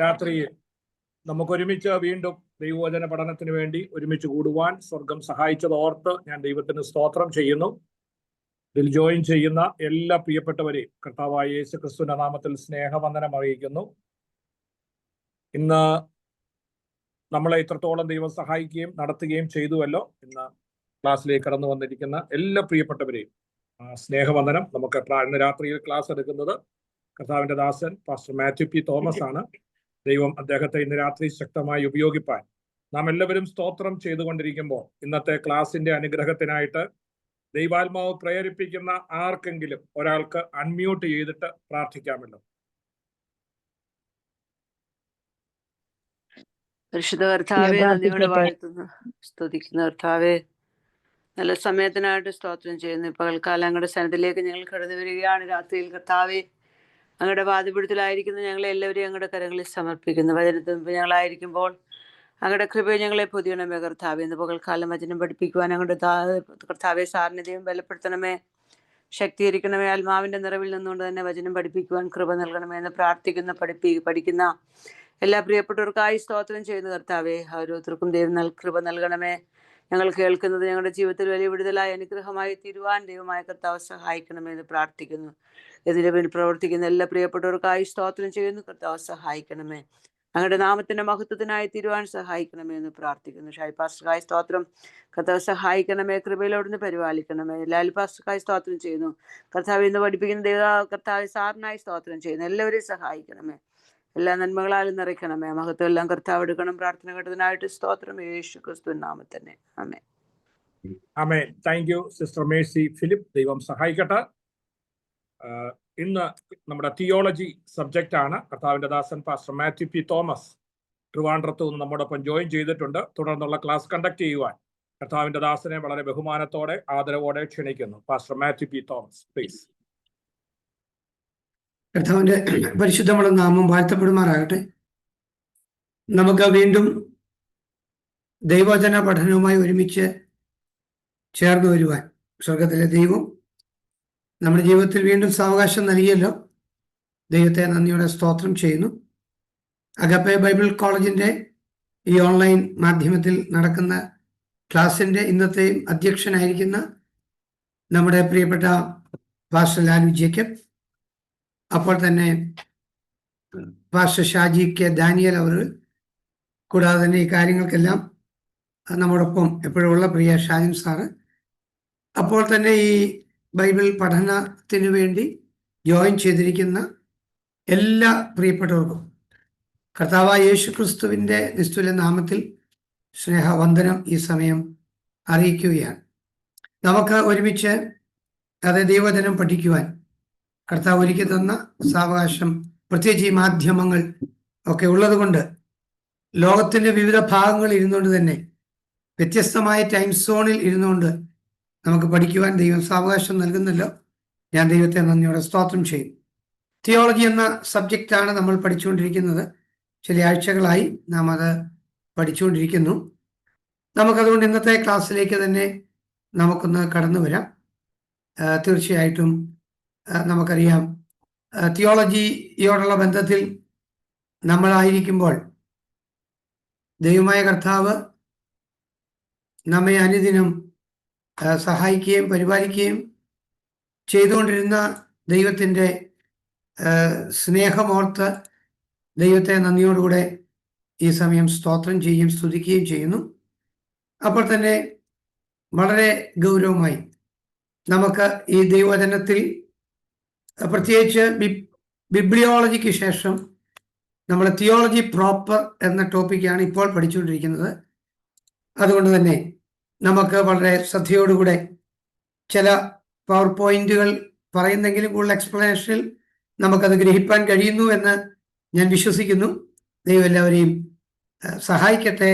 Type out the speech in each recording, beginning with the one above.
രാത്രിയിൽ നമുക്കൊരുമിച്ച് വീണ്ടും ദൈവവചന പഠനത്തിന് വേണ്ടി ഒരുമിച്ച് കൂടുവാൻ സ്വർഗം സഹായിച്ചത് ഓർത്ത് ഞാൻ ദൈവത്തിന് സ്തോത്രം ചെയ്യുന്നു. ഇതിൽ ജോയിൻ ചെയ്യുന്ന എല്ലാ പ്രിയപ്പെട്ടവരെയും കർത്താവായ യേശു ക്രിസ്തുവിന്റെ നാമത്തിൽ സ്നേഹവന്ദനം അറിയിക്കുന്നു. ഇന്ന് നമ്മളെ ഇത്രത്തോളം ദൈവം സഹായിക്കുകയും നടത്തുകയും ചെയ്തുവല്ലോ. ഇന്ന് ക്ലാസ്സിലേക്ക് കടന്നു വന്നിരിക്കുന്ന എല്ലാ പ്രിയപ്പെട്ടവരെയും സ്നേഹവന്ദനം. നമുക്ക് ഇന്ന് രാത്രിയിൽ ക്ലാസ് എടുക്കുന്നത് കർത്താവിന്റെ ദാസൻ പാസ്റ്റർ മാത്യു പി തോമസ് ആണ്. ദൈവം അദ്ദേഹത്തെ ഇന്ന് രാത്രി ശക്തമായി ഉപയോഗിപ്പാൻ നാം എല്ലാവരും സ്തോത്രം ചെയ്തുകൊണ്ടിരിക്കുമ്പോൾ ഇന്നത്തെ ക്ലാസിന്റെ അനുഗ്രഹത്തിനായിട്ട് ദൈവാത്മാവ് പ്രേരിപ്പിക്കുന്ന ആർക്കെങ്കിലും ഒരാൾക്ക് അൺമ്യൂട്ട് ചെയ്തിട്ട് പ്രാർത്ഥിക്കാമല്ലോ. പരിശുദ്ധ കർത്താവേ, നന്ദിയോടെ വാഴ്ത്തുന്നു, സ്തുതിക്കുന്ന കർത്താവേ, നല്ല സമയത്തിനായിട്ട് സ്തോത്രം ചെയ്യുന്നു. പകൽക്കാലം അങ്ങയുടെ സന്നിധിയിലേക്ക് ഞങ്ങൾ കടന്നു വരികയാണ്. രാത്രിയിൽ കർത്താവേ, അങ്ങയുടെ വാതിപിടുത്തലായിരിക്കുന്ന ഞങ്ങളെ എല്ലാവരെയും അങ്ങയുടെ കരങ്ങളിൽ സമർപ്പിക്കുന്നു. വചനത്തിന് മുമ്പ് ഞങ്ങളായിരിക്കുമ്പോൾ അങ്ങയുടെ കൃപയെ ഞങ്ങളെ പൊതിയണമേ കർത്താവേ. ഇന്ന് പകൽക്കാലം വചനം പഠിപ്പിക്കുവാൻ അങ്ങയുടെ കർത്താവെ സാന്നിധ്യം ബലപ്പെടുത്തണമേ, ശക്തീകരിക്കണമേ. ആത്മാവിന്റെ നിറവിൽ നിന്നുകൊണ്ട് തന്നെ വചനം പഠിപ്പിക്കുവാൻ കൃപ നൽകണമേ എന്ന് പ്രാർത്ഥിക്കുന്ന പഠിക്കുന്ന എല്ലാ പ്രിയപ്പെട്ടവർക്കായി സ്തോത്രം ചെയ്യുന്ന കർത്താവെ, ഓരോരുത്തർക്കും ദൈവം കൃപ നൽകണമേ. ഞങ്ങൾ കേൾക്കുന്നത് ഞങ്ങളുടെ ജീവിതത്തിൽ വലിയ വിടുതലായ അനുഗ്രഹമായി തീരുവാൻ ദൈവമായ കർത്താവ് സഹായിക്കണമേ എന്ന് പ്രാർത്ഥിക്കുന്നു. ഇതിനു വേണ്ടി പ്രവർത്തിക്കുന്ന എല്ലാ പ്രിയപ്പെട്ടവർക്കായി സ്തോത്രം ചെയ്യുന്നു. കർത്താവ് സഹായിക്കണമേ, ഞങ്ങളുടെ നാമത്തിന്റെ മഹത്വത്തിനായി തീരുവാൻ സഹായിക്കണമേ എന്ന് പ്രാർത്ഥിക്കുന്നു. ഷായി പാസ്റ്റർക്കായി സ്തോത്രം, കർത്താവ് സഹായിക്കണമേ, കൃപയിലോടുന്ന് പരിപാലിക്കണമേ. ലാൽ പാസ്റ്റർക്കായി സ്തോത്രം ചെയ്യുന്നു. കർത്താവ് ഇന്ന് പഠിപ്പിക്കുന്ന ദൈവ കർത്താവ് സാറിനായി സ്തോത്രം ചെയ്യുന്നു. എല്ലാവരെയും സഹായിക്കണമേ, എല്ലാ നന്മകളാലും നിറയ്ക്കണമേ. മഹത്വം എല്ലാം കർത്താവ് എടുക്കണം. പ്രാർത്ഥന കേട്ടതിനായിട്ട് സ്തോത്രം, യേശു ക്രിസ്തു നാമത്തിൽ തന്നെ. Amen. Amen. Thank you sister Mercy Philip. ദൈവം സഹായിക്കട്ടെ. ഇന്ന് നമ്മുടെ തിയോളജി സബ്ജക്റ്റ് ആണ്. കർത്താവിന്റെ ദാസൻ പാസ്റ്റർ മാത്യു പി തോമസ് ട്രിവാൻഡ്രത്ത് നിന്ന് നമ്മോടൊപ്പം ജോയിൻ ചെയ്തിട്ടുണ്ട്. തുടർന്നുള്ള ക്ലാസ് കണ്ടക്ട് ചെയ്യുവാൻ കർത്താവിന്റെ ദാസനെ വളരെ ബഹുമാനത്തോടെ ആദരവോടെ ക്ഷണിക്കുന്നു. Pastor Mathew P Thomas, please. കർത്താവിന്റെ പരിശുദ്ധമുള്ള നാമം വാഴ്ത്തപ്പെടുമാറാകട്ടെ. നമുക്ക് വീണ്ടും ദൈവവചന പഠനവുമായി ഒരുമിച്ച് ചേർന്ന് വരുവാൻ സ്വർഗത്തിലെ ദൈവം നമ്മുടെ ജീവിതത്തിൽ വീണ്ടും സാവകാശം നൽകിയല്ലോ. ദൈവത്തെ നന്ദിയോടെ സ്തോത്രം ചെയ്യുന്നു. അഗപ്പെ ബൈബിൾ കോളേജിന്റെ ഈ ഓൺലൈൻ മാധ്യമത്തിൽ നടക്കുന്ന ക്ലാസിന്റെ ഇന്നത്തെയും അധ്യക്ഷനായിരിക്കുന്ന നമ്മുടെ പ്രിയപ്പെട്ട പാസ്റ്റർ ലാലു ജേക്കബ്, അപ്പോൾ തന്നെ പാസ്റ്റർ ഷാജി കെ ദാനിയൽ അവർ, കൂടാതെ തന്നെ ഈ കാര്യങ്ങൾക്കെല്ലാം നമ്മോടൊപ്പം എപ്പോഴും ഉള്ള പ്രിയ ഷാജിൻ സാറ്, അപ്പോൾ തന്നെ ഈ ബൈബിൾ പഠനത്തിന് വേണ്ടി ജോയിൻ ചെയ്തിരിക്കുന്ന എല്ലാ പ്രിയപ്പെട്ടവർക്കും കർത്താവായ യേശു ക്രിസ്തുവിൻ്റെ നിസ്തുല നാമത്തിൽ സ്നേഹവന്ദനം ഈ സമയം അറിയിക്കുകയാണ്. നമുക്ക് ഒരുമിച്ച് ദൈവവചനം പഠിക്കുവാൻ കർത്താവ് ഒരുക്കി തന്ന സാവകാശം, പ്രത്യേകിച്ച് ഈ മാധ്യമങ്ങൾ ഒക്കെ ഉള്ളത് കൊണ്ട് ലോകത്തിൻ്റെ വിവിധ ഭാഗങ്ങളിൽ ഇരുന്നുകൊണ്ട് തന്നെ വ്യത്യസ്തമായ ടൈം സോണിൽ ഇരുന്നുകൊണ്ട് നമുക്ക് പഠിക്കുവാൻ ദൈവം സാവകാശം നൽകുന്നല്ലോ. ഞാൻ ദൈവത്തെ നന്ദിയോടെ സ്തോത്രം ചെയ്യും. തിയോളജി എന്ന സബ്ജക്റ്റാണ് നമ്മൾ പഠിച്ചുകൊണ്ടിരിക്കുന്നത്. ചില ആഴ്ചകളായി നാം അത് പഠിച്ചുകൊണ്ടിരിക്കുന്നു. നമുക്കതുകൊണ്ട് ഇന്നത്തെ ക്ലാസ്സിലേക്ക് തന്നെ നമുക്കൊന്ന് കടന്നു വരാം. തീർച്ചയായിട്ടും നമുക്കറിയാം, തിയോളജിയോടുള്ള ബന്ധത്തിൽ നമ്മളായിരിക്കുമ്പോൾ ദൈവമായ കർത്താവ് നമ്മെ അനുദിനം സഹായിക്കുകയും പരിപാലിക്കുകയും ചെയ്തുകൊണ്ടിരുന്ന ദൈവത്തിൻ്റെ സ്നേഹമോർത്ത് ദൈവത്തെ നന്ദിയോടുകൂടെ ഈ സമയം സ്തോത്രം ചെയ്യുകയും സ്തുതിക്കുകയും ചെയ്യുന്നു. അപ്പോൾ തന്നെ വളരെ ഗൗരവമായി നമുക്ക് ഈ ദൈവവചനത്തിൽ പ്രത്യേകിച്ച് ബിബ്ലിയോളജിക്ക് ശേഷം നമ്മൾ തിയോളജി പ്രോപ്പർ എന്ന ടോപ്പിക്കാണ് ഇപ്പോൾ പഠിച്ചുകൊണ്ടിരിക്കുന്നത്. അതുകൊണ്ട് തന്നെ നമുക്ക് വളരെ ശ്രദ്ധയോടുകൂടെ ചില പവർ പോയിന്റുകൾ പറയുന്നെങ്കിലും കൂടുതൽ എക്സ്പ്ലനേഷനിൽ നമുക്കത് ഗ്രഹിപ്പാൻ കഴിയുന്നു എന്ന് ഞാൻ വിശ്വസിക്കുന്നു. ദൈവം എല്ലാവരെയും സഹായിക്കട്ടെ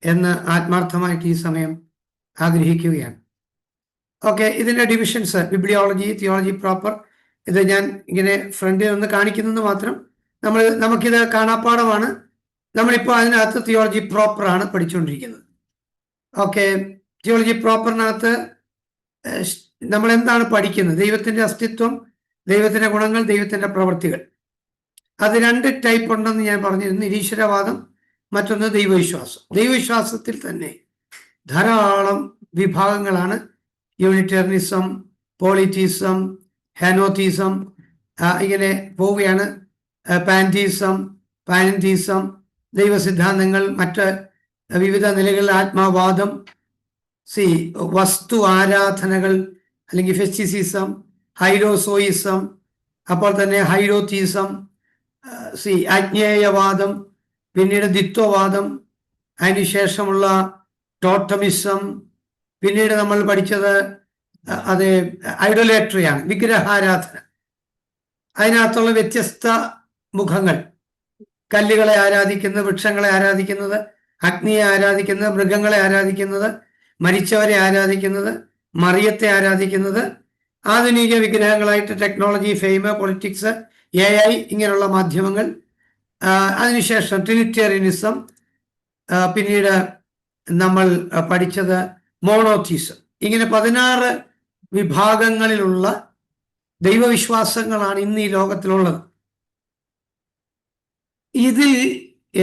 എന്ന് ആത്മാർത്ഥമായിട്ട് ഈ സമയം ആഗ്രഹിക്കുകയാണ്. ഓക്കെ, ഇതിൻ്റെ ഡിവിഷൻസ് ബിബ്ലിയോളജി, തിയോളജി പ്രോപ്പർ, ഇത് ഞാൻ ഇങ്ങനെ ഫ്രണ്ടിൽ ഒന്ന് കാണിക്കുന്നത് മാത്രം. നമുക്കിത് കാണാപ്പാടമാണ്. നമ്മളിപ്പോൾ അതിനകത്ത് തിയോളജി പ്രോപ്പറാണ് പഠിച്ചുകൊണ്ടിരിക്കുന്നത്. ഓക്കെ, തിയോളജി പ്രോപ്പറിനകത്ത് നമ്മൾ എന്താണ് പഠിക്കുന്നത്? ദൈവത്തിൻ്റെ അസ്തിത്വം, ദൈവത്തിൻ്റെ ഗുണങ്ങൾ, ദൈവത്തിൻ്റെ പ്രവൃത്തികൾ. അത് 2 ടൈപ്പ് ഉണ്ടെന്ന് ഞാൻ പറഞ്ഞിരുന്നു. നിരീശ്വരവാദം, മറ്റൊന്ന് ദൈവവിശ്വാസം. ദൈവവിശ്വാസത്തിൽ തന്നെ ധാരാളം വിഭാഗങ്ങളാണ്. യൂണിറ്റേറിയനിസം, പോളിറ്റീസം, ഹെനോത്തീസം, ഇങ്ങനെ പോവുകയാണ്. പാൻറ്റീസം, പാനന്തീസം, ദൈവസിദ്ധാന്തങ്ങൾ, മറ്റ് വിവിധ നിലകളിൽ ആത്മാവാദം, വസ്തു ആരാധനകൾ അല്ലെങ്കിൽ ഫെസ്റ്റിസിസം, ഹൈഡോസോയിസം, അപ്പോൾ തന്നെ ഹൈഡോത്തീസം, അജ്ഞേയവാദം, പിന്നീട് ദ്വിത്വവാദം, അതിനുശേഷമുള്ള ടോട്ടമിസം, പിന്നീട് നമ്മൾ പഠിച്ചത് അത് ഐഡോലേട്രിയാണ്, വിഗ്രഹാരാധന. അതിനകത്തുള്ള വ്യത്യസ്ത മുഖങ്ങൾ: കല്ലുകളെ ആരാധിക്കുന്നത്, വൃക്ഷങ്ങളെ ആരാധിക്കുന്നത്, അഗ്നിയെ ആരാധിക്കുന്നത്, മൃഗങ്ങളെ ആരാധിക്കുന്നത്, മരിച്ചവരെ ആരാധിക്കുന്നത്, മറിയത്തെ ആരാധിക്കുന്നത്, ആധുനിക വിഗ്രഹങ്ങളായിട്ട് ടെക്നോളജി, ഫെയിം, പൊളിറ്റിക്സ്, AI, ഇങ്ങനെയുള്ള മാധ്യമങ്ങൾ. അതിനുശേഷം ട്രിനിറ്റേറിയനിസം, പിന്നീട് നമ്മൾ പഠിച്ചത് മോണോത്തീസം. ഇങ്ങനെ 16 വിഭാഗങ്ങളിലുള്ള ദൈവവിശ്വാസങ്ങളാണ് ഇന്ന് ഈ ലോകത്തിലുള്ളത്. ഇതിൽ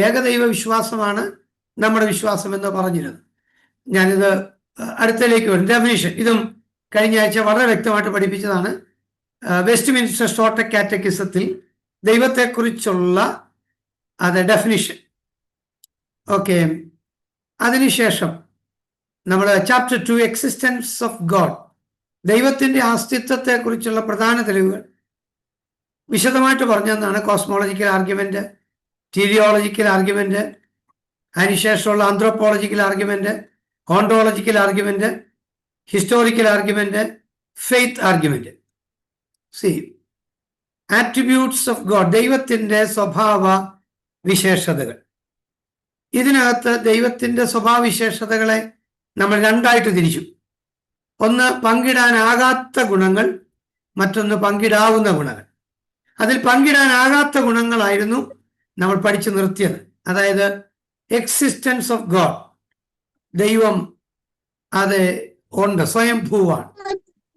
ഏകദൈവ വിശ്വാസമാണ് നമ്മുടെ വിശ്വാസം എന്ന് പറഞ്ഞിരുന്നു. ഞാനിത് അടുത്തലേക്ക് വരും. ഡെഫിനിഷൻ ഇതും കഴിഞ്ഞ ആഴ്ച വളരെ വ്യക്തമായിട്ട് പഠിപ്പിച്ചതാണ്. വെസ്റ്റ്മിൻസ്റ്റർ ഷോർട്ട് കാറ്റക്കിസത്തിൽ ദൈവത്തെക്കുറിച്ചുള്ള ഡെഫിനിഷൻ. ഓക്കെ, അതിനുശേഷം നമ്മൾ ചാപ്റ്റർ 2 എക്സിസ്റ്റൻസ് ഓഫ് ഗോഡ്, ദൈവത്തിൻ്റെ അസ്തിത്വത്തെക്കുറിച്ചുള്ള പ്രധാന തെളിവുകൾ വിശദമായിട്ട് പറഞ്ഞതെന്നാണ്. കോസ്മോളജിക്കൽ ആർഗ്യുമെന്റ്, ടീരിയോളജിക്കൽ ആർഗ്യുമെന്റ്, അതിനുശേഷമുള്ള anthropological argument, ontological argument, historical argument, faith argument. Attributes of God, ദൈവത്തിൻ്റെ സ്വഭാവ വിശേഷതകൾ. ഇതിനകത്ത് ദൈവത്തിൻ്റെ സ്വഭാവവിശേഷതകളെ നമ്മൾ 2ആയിട്ട് തിരിച്ചു. ഒന്ന് പങ്കിടാനാകാത്ത ഗുണങ്ങൾ, മറ്റൊന്ന് പങ്കിടാവുന്ന ഗുണങ്ങൾ. അതിൽ പങ്കിടാനാകാത്ത ഗുണങ്ങളായിരുന്നു നമ്മൾ പഠിച്ചു നിർത്തിയത്. അതായത് എക്സിസ്റ്റൻസ് ഓഫ് ഗോഡ്, ദൈവം അത് ഉണ്ട്, സ്വയംഭൂവാണ്.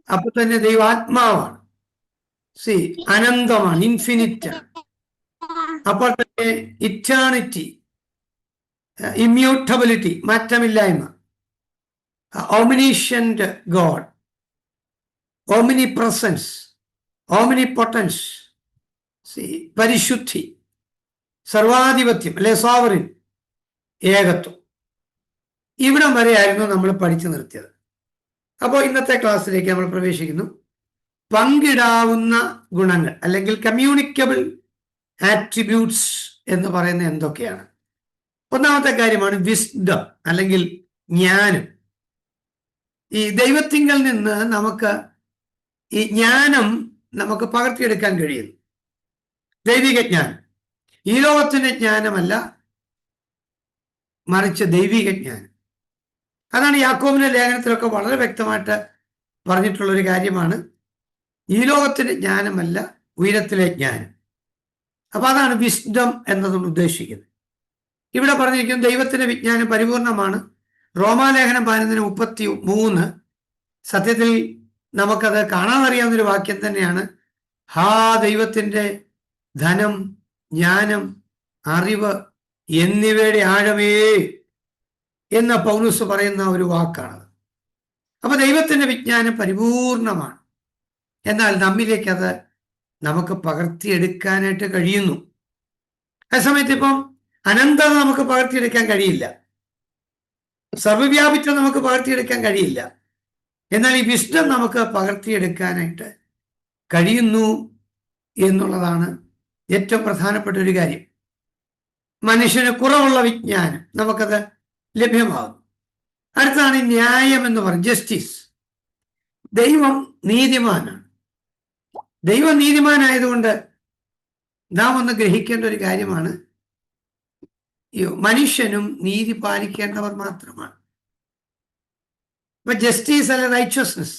അപ്പൊ തന്നെ ദൈവാത്മാവാണ്, അനന്തമാണ്, ഇൻഫിനിറ്റ്. അപ്പോൾ തന്നെ ഇറ്റേണിറ്റി, ഇമ്മ്യൂട്ടബിലിറ്റി, മാറ്റമില്ലായ്മ, ഓമിനിഷ്യന്റ് ഗോഡ്, ഓമിനിപ്രസൻസ്, ഓമിനിപൊട്ടൻസ്, പരിശുദ്ധി, സർവാധിപത്യം അല്ലെ സോവറിൻ, ഏകത്വം. ഇവിടം വരെയായിരുന്നു നമ്മൾ പഠിച്ചു നിർത്തിയത്. അപ്പോൾ ഇന്നത്തെ ക്ലാസ്സിലേക്ക് നമ്മൾ പ്രവേശിക്കുന്നു. പങ്കിടാവുന്ന ഗുണങ്ങൾ അല്ലെങ്കിൽ കമ്മ്യൂണിക്കബിൾ ആട്രിബ്യൂട്ട്സ് എന്ന് പറയുന്നത് എന്തൊക്കെയാണ്? ഒന്നാമത്തെ കാര്യമാണ് വിസ്ഡം അല്ലെങ്കിൽ ജ്ഞാനം. ഈ ദൈവത്തിങ്കൽ നിന്ന് നമുക്ക് ഈ ജ്ഞാനം നമുക്ക് പകർത്തിയെടുക്കാൻ കഴിയുന്നു. ദൈവിക ജ്ഞാനം, ഈ ലോകത്തിന്റെ ജ്ഞാനമല്ല, മറിച്ച് ദൈവിക ജ്ഞാനം. അതാണ് യാക്കോബിന്റെ ലേഖനത്തിലൊക്കെ വളരെ വ്യക്തമായിട്ട് പറഞ്ഞിട്ടുള്ളൊരു കാര്യമാണ്. ഈ ലോകത്തിന്റെ ജ്ഞാനമല്ല, ഉയരത്തിലെ ജ്ഞാനം. അപ്പൊ അതാണ് വിസ്ഡം എന്നതുകൊണ്ട് ഉദ്ദേശിക്കുന്നത്. ഇവിടെ പറഞ്ഞിരിക്കുന്നത് ദൈവത്തിന്റെ വിജ്ഞാനം പരിപൂർണമാണ്. റോമാലേഖനം 11:33 സത്യത്തിൽ നമുക്കത് കാണാനറിയാവുന്നൊരു വാക്യം തന്നെയാണ്. ദൈവത്തിന്റെ ധനം, ജ്ഞാനം, അറിവ് എന്നിവയുടെ ആഴമേ എന്ന പൗലോസ് പറയുന്ന ഒരു വാക്കാണ്. അപ്പൊ ദൈവത്തിന്റെ വിജ്ഞാനം പരിപൂർണമാണ്. എന്നാൽ നമ്മിലേക്ക് അത് നമുക്ക് പകർത്തിയെടുക്കാനായിട്ട് കഴിയുന്നു. ആ സമയത്ത് ഇപ്പം അനന്തത നമുക്ക് പകർത്തിയെടുക്കാൻ കഴിയില്ല, സർവ്വവ്യാപിത്വം നമുക്ക് പകർത്തിയെടുക്കാൻ കഴിയില്ല. എന്നാൽ ഈ വിസ്ഡം നമുക്ക് പകർത്തിയെടുക്കാനായിട്ട് കഴിയുന്നു എന്നുള്ളതാണ് ഏറ്റവും പ്രധാനപ്പെട്ട ഒരു കാര്യം. മനുഷ്യന് കുറവുള്ള വിജ്ഞാനം നമുക്കത് ലഭ്യമാകും. അടുത്താണ് ന്യായം എന്ന് പറയും, ജസ്റ്റിസ്. ദൈവം നീതിമാനാണ്. ദൈവം നീതിമാനായതുകൊണ്ട് നാം ഒന്ന് ഗ്രഹിക്കേണ്ട ഒരു കാര്യമാണ്, മനുഷ്യനും നീതി പാലിക്കേണ്ടവർ മാത്രമാണ്. ജസ്റ്റിസ് അല്ല റൈറ്റ്യസ്നസ്,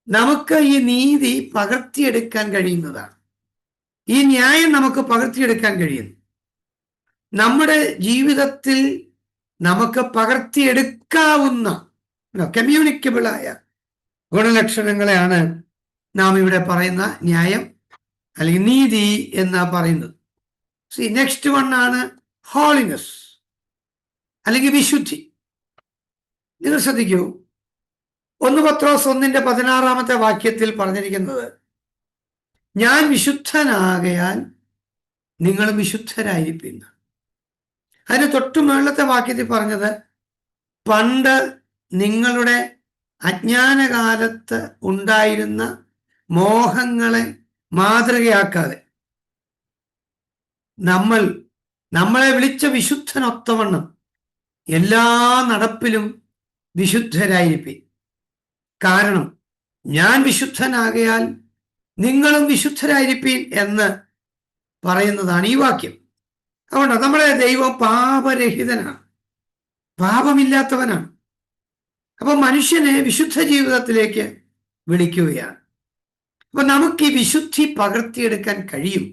നമുക്ക് ഈ നീതി പകർത്തിയെടുക്കാൻ കഴിയുന്നതാണ്. ഈ ന്യായം നമുക്ക് പകർത്തിയെടുക്കാൻ കഴിയുന്നു. നമ്മുടെ ജീവിതത്തിൽ നമുക്ക് പകർത്തിയെടുക്കാവുന്ന കമ്മ്യൂണിക്കബിളായ ഗുണലക്ഷണങ്ങളെയാണ് നാം ഇവിടെ പറയുന്ന ന്യായം, അല്ലെങ്കിൽ നീതി എന്നാ പറയുന്നത്. നെക്സ്റ്റ് വൺ ആണ് ഹോളിനെസ് അല്ലെങ്കിൽ വിശുദ്ധി. നിങ്ങൾ ശ്രദ്ധിക്കൂ, 1 പത്രോസ് 1:16 വാക്യത്തിൽ പറഞ്ഞിരിക്കുന്നത്, ഞാൻ വിശുദ്ധനാകയാൽ നിങ്ങളും വിശുദ്ധരായിരിക്കും. അതിന് തൊട്ടു മുകളിലത്തെ വാക്യത്തിൽ പറഞ്ഞത്, പണ്ട് നിങ്ങളുടെ അജ്ഞാനകാലത്ത് ഉണ്ടായിരുന്ന മോഹങ്ങളെ മാതൃകയാക്കാതെ നമ്മളെ വിളിച്ച വിശുദ്ധനൊത്തവണ്ണം എല്ലാ നടപ്പിലും വിശുദ്ധരായിരിക്കും. കാരണം ഞാൻ വിശുദ്ധനാകയാൽ നിങ്ങളും വിശുദ്ധരായിരിക്കും എന്ന് പറയുന്നതാണ് ഈ വാക്യം. അതുകൊണ്ട് നമ്മുടെ ദൈവം പാപരഹിതനാണ്, പാപമില്ലാത്തവനാണ്. അപ്പൊ മനുഷ്യനെ വിശുദ്ധ ജീവിതത്തിലേക്ക് വിളിക്കുകയാണ്. അപ്പൊ നമുക്ക് ഈ വിശുദ്ധി പകർത്തിയെടുക്കാൻ കഴിയും.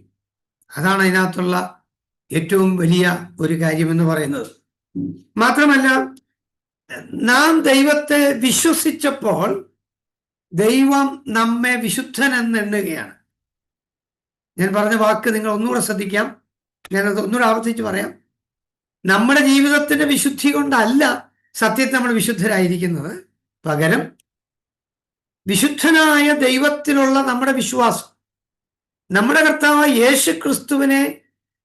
അതാണ് അതിനകത്തുള്ള ഏറ്റവും വലിയ ഒരു കാര്യമെന്ന് പറയുന്നത്. മാത്രമല്ല, നാം ദൈവത്തെ വിശ്വസിച്ചപ്പോൾ ദൈവം നമ്മെ വിശുദ്ധൻ എന്നെണ്ണുകയാണ്. ഞാൻ പറഞ്ഞ വാക്ക് നിങ്ങൾ ഒന്നുകൂടെ ശ്രദ്ധിക്കാം, ഞാനത് ഒന്നുകൂടെ ആവർത്തിച്ച് പറയാം. നമ്മുടെ ജീവിതത്തിന്റെ വിശുദ്ധി കൊണ്ടല്ല സത്യത്തിൽ നമ്മൾ വിശുദ്ധരായിരിക്കുന്നത്, പകരം വിശുദ്ധനായ ദൈവത്തിലുള്ള നമ്മുടെ വിശ്വാസം, നമ്മുടെ കർത്താവ് യേശു ക്രിസ്തുവിനെ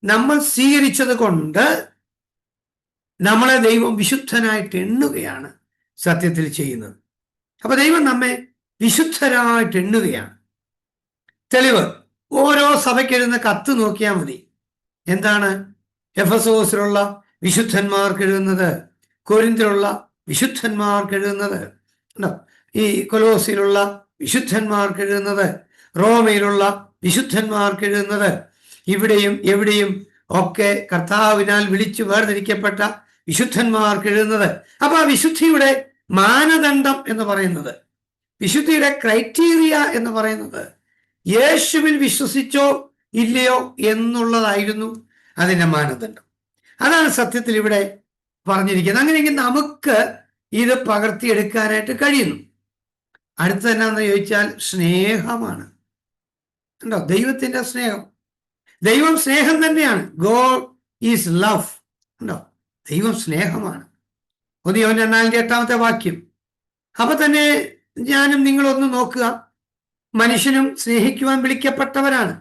നമ്മൾ സ്വീകരിച്ചത് കൊണ്ട് നമ്മളെ ദൈവം വിശുദ്ധനായിട്ട് എണ്ണുകയാണ് സത്യത്തിൽ ചെയ്യുന്നത്. അപ്പൊ ദൈവം നമ്മെ വിശുദ്ധരായിട്ട് എണ്ണുകയാണ്. തെളിവ് ഓരോ സഭയ്ക്ക് എഴുതുന്ന കത്ത് നോക്കിയാൽ മതി. എന്താണ്? എഫെസോസിലുള്ള വിശുദ്ധന്മാർക്ക് എഴുതുന്നത്, കൊരിന്തിലുള്ള വിശുദ്ധന്മാർക്ക് എഴുതുന്നത്, ഈ കൊലോസിലുള്ള വിശുദ്ധന്മാർക്ക് എഴുതുന്നത്, റോമയിലുള്ള വിശുദ്ധന്മാർക്ക് എഴുതുന്നത്, ഇവിടെയും എവിടെയും ഒക്കെ കർത്താവിനാൽ വിളിച്ചു വേർതിരിക്കപ്പെട്ട വിശുദ്ധന്മാർക്ക് എഴുതുന്നത്. അപ്പൊ ആ വിശുദ്ധിയുടെ മാനദണ്ഡം എന്ന് പറയുന്നത്, വിശുദ്ധിയുടെ ക്രൈറ്റീരിയ എന്ന് പറയുന്നത്, യേശുവിൽ വിശ്വസിച്ചോ ഇല്ലയോ എന്നുള്ളതായിരുന്നു അതിന്റെ മാനദണ്ഡം. അതാണ് സത്യത്തിൽ ഇവിടെ പറഞ്ഞിരിക്കുന്നത്. അങ്ങനെയെങ്കിൽ നമുക്ക് ഇത് പകർത്തിയെടുക്കാനായിട്ട് കഴിയുന്നു. അടുത്ത എന്നാന്ന് ചോദിച്ചാൽ സ്നേഹമാണ്. ഉണ്ടോ? ദൈവത്തിന്റെ സ്നേഹം. ദൈവം സ്നേഹം തന്നെയാണ്. God is love. ഉണ്ടോ? ദൈവം സ്നേഹമാണ്. 1 യോഹന്നാൻ 4:8 വാക്യം. അപ്പൊ തന്നെ ഞാനും നിങ്ങളൊന്ന് നോക്കുക. മനുഷ്യനും സ്നേഹിക്കുവാൻ വിളിക്കപ്പെട്ടവരാണ്.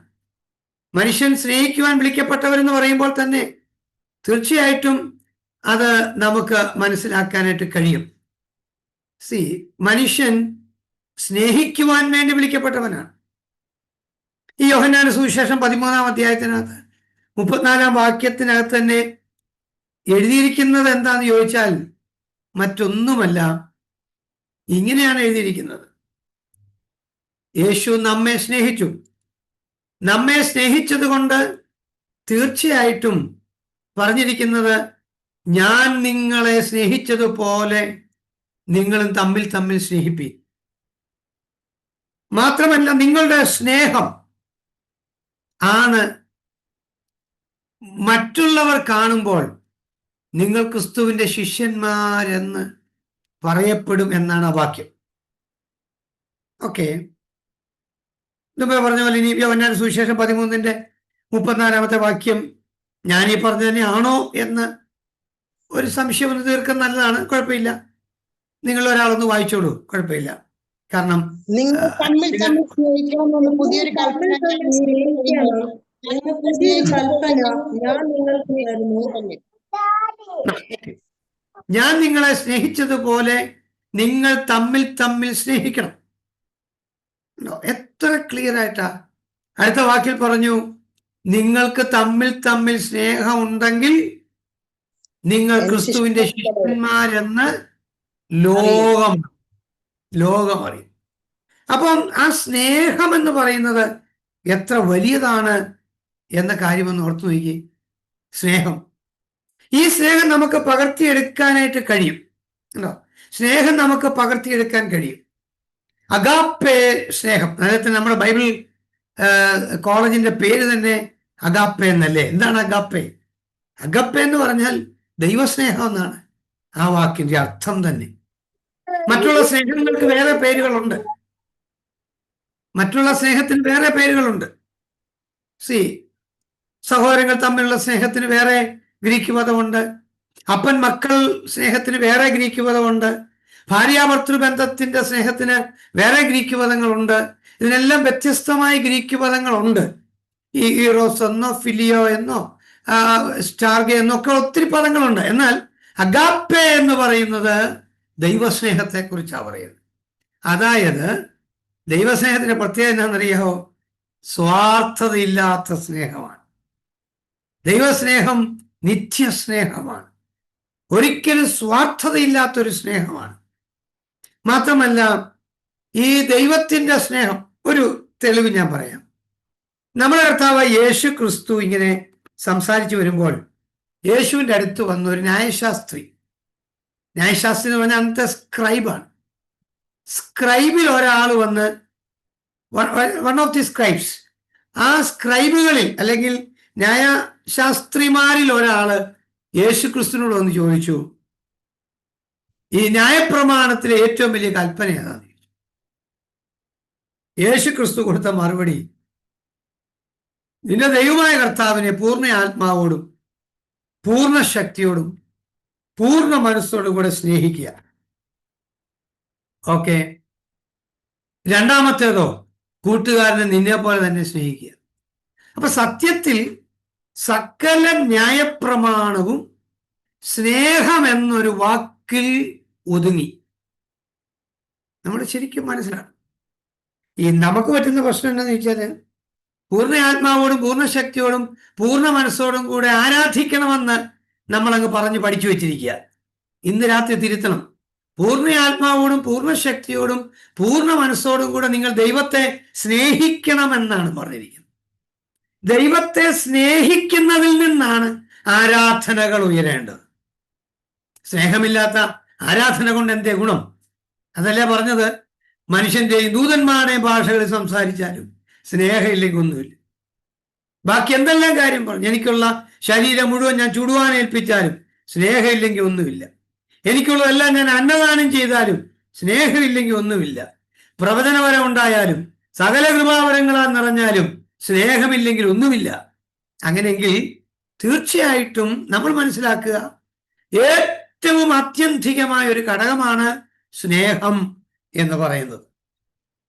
മനുഷ്യൻ സ്നേഹിക്കുവാൻ വിളിക്കപ്പെട്ടവരെന്ന് പറയുമ്പോൾ തന്നെ തീർച്ചയായിട്ടും അത് നമുക്ക് മനസ്സിലാക്കാനായിട്ട് കഴിയും. മനുഷ്യൻ സ്നേഹിക്കുവാൻ വേണ്ടി വിളിക്കപ്പെട്ടവനാണ്. ഈ യോഹന്നാന്റെ സുവിശേഷം 13-ാം അധ്യായത്തിനകത്ത് 34-ാം വാക്യത്തിനകത്ത് തന്നെ എഴുതിയിരിക്കുന്നത് എന്താന്ന് ചോദിച്ചാൽ മറ്റൊന്നുമല്ല, ഇങ്ങനെയാണ് എഴുതിയിരിക്കുന്നത്: യേശു നമ്മെ സ്നേഹിച്ചു. നമ്മെ സ്നേഹിച്ചത് കൊണ്ട് തീർച്ചയായിട്ടും പറഞ്ഞിരിക്കുന്നത്, ഞാൻ നിങ്ങളെ സ്നേഹിച്ചതുപോലെ നിങ്ങളും തമ്മിൽ തമ്മിൽ സ്നേഹിപ്പീൻ. മാത്രമല്ല, നിങ്ങളുടെ സ്നേഹം ആണ് മറ്റുള്ളവർ കാണുമ്പോൾ നിങ്ങൾ ക്രിസ്തുവിന്റെ ശിഷ്യന്മാരെന്ന് പറയപ്പെടും എന്നാണ് ആ വാക്യം. ഓക്കെ, മുമ്പേ പറഞ്ഞ പോലെ ഇനി യോഹന്നാന്റെ സുവിശേഷം 13-ന്റെ വാക്യം ഞാനീ പറഞ്ഞത് തന്നെയാണോ എന്ന് ഒരു സംശയം ഒന്ന് തീർക്കാൻ നല്ലതാണ്. കുഴപ്പമില്ല, നിങ്ങൾ ഒരാളൊന്ന് വായിച്ചോളൂ, കുഴപ്പമില്ല. കാരണം നിങ്ങൾ തമ്മിൽ തമ്മിൽ സ്നേഹിക്കണമെന്നുള്ള പുതിയൊരു കൽപ്പന ഞാൻ നിങ്ങളെ സ്നേഹിച്ചതുപോലെ നിങ്ങൾ തമ്മിൽ തമ്മിൽ സ്നേഹിക്കണം. എത്ര ക്ലിയർ ആയിട്ടാ! അടുത്ത വാക്കിൽ പറഞ്ഞു, നിങ്ങൾക്ക് തമ്മിൽ തമ്മിൽ സ്നേഹം ഉണ്ടെങ്കിൽ നിങ്ങൾ ക്രിസ്തുവിന്റെ ശിഷ്യന്മാരെന്ന് ലോകം അറിയും. അപ്പം ആ സ്നേഹം എന്ന് പറയുന്നത് എത്ര വലിയതാണ് എന്ന കാര്യമൊന്ന് ഓർത്തു നോക്കി. സ്നേഹം, ഈ സ്നേഹം നമുക്ക് പകർത്തിയെടുക്കാനായിട്ട് കഴിയും. സ്നേഹം നമുക്ക് പകർത്തിയെടുക്കാൻ കഴിയും. അഗാപ്പെ സ്നേഹം, അതായത് നമ്മുടെ ബൈബിൾ കോളേജിന്റെ പേര് തന്നെ അഗാപ്പെ എന്നല്ലേ? എന്താണ് അഗാപ്പെ? അഗാപ്പെ എന്ന് പറഞ്ഞാൽ ദൈവസ്നേഹം എന്നാണ് ആ വാക്കിന്റെ അർത്ഥം തന്നെ. മറ്റുള്ള സ്നേഹങ്ങൾക്ക് വേറെ പേരുകളുണ്ട്, മറ്റുള്ള സ്നേഹത്തിന് വേറെ പേരുകളുണ്ട്. സഹോദരങ്ങൾ തമ്മിലുള്ള സ്നേഹത്തിന് വേറെ ഗ്രീക്ക് പദമുണ്ട്. അപ്പൻ മക്കൾ സ്നേഹത്തിന് വേറെ ഗ്രീക്ക് പദമുണ്ട്. ഭാര്യാഭർത്തൃ ബന്ധത്തിന്റെ സ്നേഹത്തിന് വേറെ ഗ്രീക്ക് പദങ്ങളുണ്ട്. ഇതിനെല്ലാം വ്യത്യസ്തമായ ഗ്രീക്ക് പദങ്ങളുണ്ട്. ഈ ഈറോസ് എന്നോ ഫിലിയോ എന്നോ സ്റ്റാർഗെ എന്നൊക്കെ ഒത്തിരി പദങ്ങളുണ്ട്. എന്നാൽ അഗാപ്പെ എന്ന് പറയുന്നത് ദൈവസ്നേഹത്തെ കുറിച്ചാണ് പറയുന്നത്. അതായത് ദൈവസ്നേഹത്തിന്റെ പ്രത്യേകത എന്താണെന്നറിയാമോ? സ്വാർത്ഥതയില്ലാത്ത സ്നേഹമാണ്. ദൈവസ്നേഹം നിത്യസ്നേഹമാണ്. ഒരിക്കലും സ്വാർത്ഥതയില്ലാത്തൊരു സ്നേഹമാണ്. മാത്രമല്ല, ഈ ദൈവത്തിന്റെ സ്നേഹം ഒരു തെളിവ് ഞാൻ പറയാം. നമ്മുടെ കർത്താവായ യേശു ക്രിസ്തു ഇങ്ങനെ സംസാരിച്ചു വരുമ്പോൾ യേശുവിൻ്റെ അടുത്ത് വന്ന ഒരു ന്യായശാസ്ത്രി എന്ന് പറഞ്ഞാൽ അന്നത്തെ സ്ക്രൈബാണ്. സ്ക്രൈബിൽ ഒരാൾ വന്ന്, വൺ ഓഫ് ദി സ്ക്രൈബ്സ്, ആ സ്ക്രൈബുകളിൽ അല്ലെങ്കിൽ ന്യായശാസ്ത്രിമാരിൽ ഒരാള് യേശു ക്രിസ്തുവിനോട് വന്ന് ചോദിച്ചു, ഈ ന്യായപ്രമാണത്തിലെ ഏറ്റവും വലിയ കൽപ്പന ഏതാണെന്ന് ചോദിച്ചു. യേശു ക്രിസ്തു കൊടുത്ത മറുപടി, നിന്റെ ദൈവമായ കർത്താവിനെ പൂർണ്ണ ആത്മാവോടും പൂർണ്ണ ശക്തിയോടും പൂർണ്ണ മനസ്സോടും കൂടെ സ്നേഹിക്കുക. ഓക്കെ. രണ്ടാമത്തേതോ, കൂട്ടുകാരനെ നിന്നെ പോലെ തന്നെ സ്നേഹിക്കുക. അപ്പൊ സത്യത്തിൽ സകല ന്യായപ്രമാണവും സ്നേഹം എന്നൊരു വാക്കിൽ ഒതുങ്ങി. നമ്മൾ ശരിക്കും മനസ്സിലാക്കണം. ഈ നമുക്ക് പറ്റുന്ന പ്രശ്നം എന്താണെന്ന് വെച്ചാൽ, പൂർണ്ണ ആത്മാവോടും പൂർണ്ണ ശക്തിയോടും പൂർണ്ണ മനസ്സോടും കൂടെ ആരാധിക്കണമെന്ന് നമ്മളങ്ങ് പറഞ്ഞ് പഠിച്ചു വെച്ചിരിക്കുക. ഇന്ന് രാത്രി തിരുത്തണം. പൂർണ്ണ ആത്മാവോടും പൂർണ്ണ ശക്തിയോടും പൂർണ്ണ മനസ്സോടും കൂടെ നിങ്ങൾ ദൈവത്തെ സ്നേഹിക്കണമെന്നാണ് പറഞ്ഞിരിക്കുന്നത്. ദൈവത്തെ സ്നേഹിക്കുന്നതിൽ നിന്നാണ് ആരാധനകൾ ഉയരേണ്ടത്. സ്നേഹമില്ലാത്ത ആരാധന കൊണ്ട് എന്തേ ഗുണം? അതല്ലേ പറഞ്ഞത്, മനുഷ്യന്റെയും ദൂതന്മാരുടെയും ഭാഷകളിൽ സംസാരിച്ചാലും സ്നേഹമില്ലെങ്കിൽ ഒന്നുമില്ല. ബാക്കി എന്തെല്ലാം കാര്യം പറഞ്ഞു, എനിക്കുള്ള ശരീരം മുഴുവൻ ഞാൻ ചുടുവാൻ ഏൽപ്പിച്ചാലും സ്നേഹമില്ലെങ്കിൽ ഒന്നുമില്ല. എനിക്കുള്ളതെല്ലാം ഞാൻ അന്നദാനം ചെയ്താലും സ്നേഹമില്ലെങ്കിൽ ഒന്നുമില്ല. പ്രവചനവരം ഉണ്ടായാലും സകല കൃപാവരങ്ങളാൽ നിറഞ്ഞാലും സ്നേഹമില്ലെങ്കിൽ ഒന്നുമില്ല. അങ്ങനെയെങ്കിൽ തീർച്ചയായിട്ടും നമ്മൾ മനസ്സിലാക്കുക, ഏറ്റവും ആത്യന്തികമായ ഒരു ഘടകമാണ് സ്നേഹം എന്ന് പറയുന്നത്.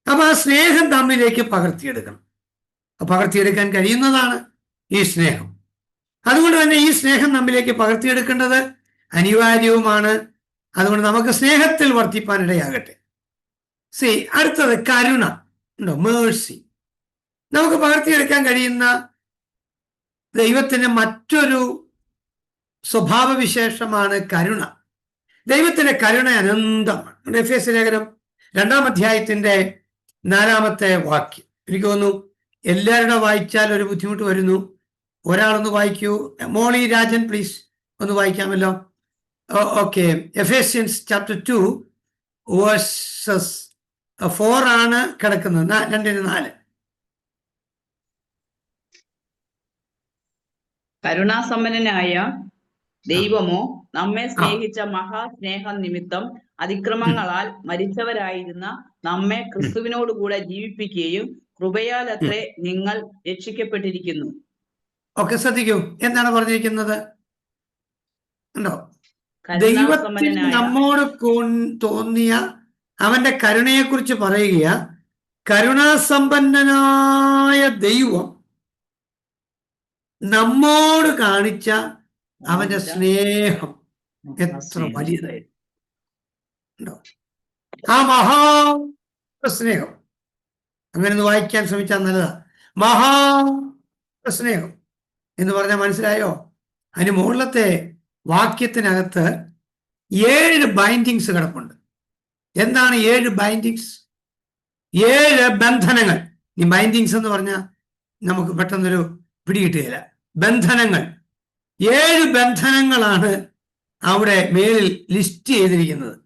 അപ്പൊ ആ സ്നേഹം തമ്മിലേക്ക് പകർത്തിയെടുക്കണം. പകർത്തിയെടുക്കാൻ കഴിയുന്നതാണ് ഈ സ്നേഹം. അതുകൊണ്ട് തന്നെ ഈ സ്നേഹം നമ്മിലേക്ക് പകർത്തിയെടുക്കേണ്ടത് അനിവാര്യവുമാണ്. അതുകൊണ്ട് നമുക്ക് സ്നേഹത്തിൽ വർദ്ധിപ്പാനിടയാകട്ടെ. അടുത്തത് കരുണ ഉണ്ടോ, മേഴ്സി. നമുക്ക് പകർത്തിയെടുക്കാൻ കഴിയുന്ന ദൈവത്തിന്റെ മറ്റൊരു സ്വഭാവവിശേഷമാണ് കരുണ. ദൈവത്തിന്റെ കരുണ അനന്തമാണ്. എഫേസ്യ ലേഖനം 2-ാം അധ്യായത്തിന്റെ 4-ാമത്തെ വാക്യം. എനിക്ക് തോന്നുന്നു എല്ലാവരുടെ വായിച്ചാൽ ഒരു ബുദ്ധിമുട്ട് വരുന്നു. ഒരാളൊന്ന് വായിക്കൂ. മോളി രാജൻ പ്ലീസ് ഒന്ന് വായിക്കാമല്ലോ. ഓക്കെ. എഫേസ്യൻസ് ചാപ്റ്റർ 2 വേഴ്സസ് 4 ആണ് കിടക്കുന്നത്. 2-4. കരുണാസമ്പന്നനായ ദൈവമോ നമ്മെ സ്നേഹിച്ച മഹാസ്നേഹം നിമിത്തം അതിക്രമങ്ങളാൽ മരിച്ചവരായിരുന്ന നമ്മെ ക്രിസ്തുവിനോടുകൂടെ ജീവിപ്പിക്കുകയും കൃപയാൽ അത്രേ നിങ്ങൾ രക്ഷിക്കപ്പെട്ടിരിക്കുന്നു. ഒക്കെ ശ്രദ്ധിക്കൂ, എന്താണ് പറഞ്ഞിരിക്കുന്നത് ഉണ്ടോ? ദൈവത്തിന് നമ്മോട് തോന്നിയ അവന്റെ കരുണയെക്കുറിച്ച് പറയുക. കരുണാസമ്പന്നനായ ദൈവം നമ്മോട് കാണിച്ച അവന്റെ സ്നേഹം എത്ര വലിയതായിരുന്നു. ആ മഹാ സ്നേഹം അങ്ങനെ ഒന്ന് വായിക്കാൻ ശ്രമിച്ചാൽ നല്ലതാ. മഹാ സ്നേഹം എന്ന് പറഞ്ഞാൽ മനസ്സിലായോ? അതിന് മുകളിലത്തെ വാക്യത്തിനകത്ത് 7 ബൈൻഡിങ്സ് കിടപ്പുണ്ട്. എന്താണ് 7 ബൈൻഡിങ്സ്? 7 ബന്ധനങ്ങൾ. ഈ ബൈൻഡിങ്സ് എന്ന് പറഞ്ഞാൽ നമുക്ക് പെട്ടെന്നൊരു പിടികിട്ടുകയില്ല. ബന്ധനങ്ങൾ, 7 ബന്ധനങ്ങളാണ് അവിടെ മേലിൽ ലിസ്റ്റ് ചെയ്തിരിക്കുന്നത്.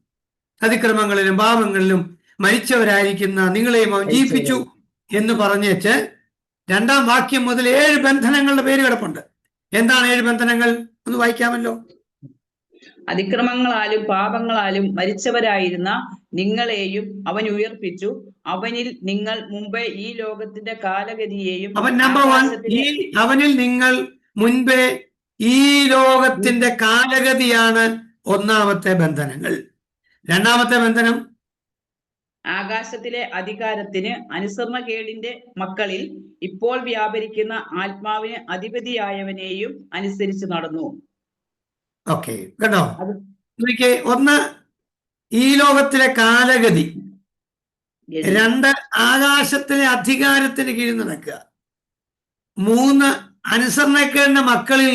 അതിക്രമങ്ങളിലും പാപങ്ങളിലും മരിച്ചവരായിരിക്കുന്ന നിങ്ങളെയും അവൻ ജീവിപ്പിച്ചു എന്ന് പറഞ്ഞേച്ച് 2-ാം വാക്യം മുതൽ 7 ബന്ധനങ്ങളുടെ പേര് കിടപ്പുണ്ട്. എന്താണ് 7 ബന്ധനങ്ങൾ? ഒന്ന് വായിക്കാമല്ലോ. അതിക്രമങ്ങളാലും പാപങ്ങളാലും മരിച്ചവരായിരുന്ന നിങ്ങളെയും അവൻ ഉയർപ്പിച്ചു. അവനിൽ നിങ്ങൾ മുമ്പേ ഈ ലോകത്തിന്റെ കാലഗതിയെയും അവൻ നമ്പർ 1, അവനിൽ നിങ്ങൾ മുൻപേ ഈ ലോകത്തിന്റെ കാലഗതിയാണ് ഒന്നാമത്തെ ബന്ധനങ്ങൾ. രണ്ടാമത്തെ ബന്ധനം ആകാശത്തിലെ അധികാരത്തിന് അനുസരണക്കേടിന്റെ മക്കളിൽ ഇപ്പോൾ വ്യാപരിക്കുന്ന ആത്മാവിന് അധിപതിയായവനെയും അനുസരിച്ച് നടന്നു. ഓക്കെ, കേട്ടോ. നോക്കിയേ, ഒന്ന് ഈ ലോകത്തിലെ കാലഗതി, രണ്ട് ആകാശത്തിലെ അധികാരത്തിന് കീഴിൽ നടക്കുക, മൂന്ന് അനുസരണക്കേടിന്റെ മക്കളിൽ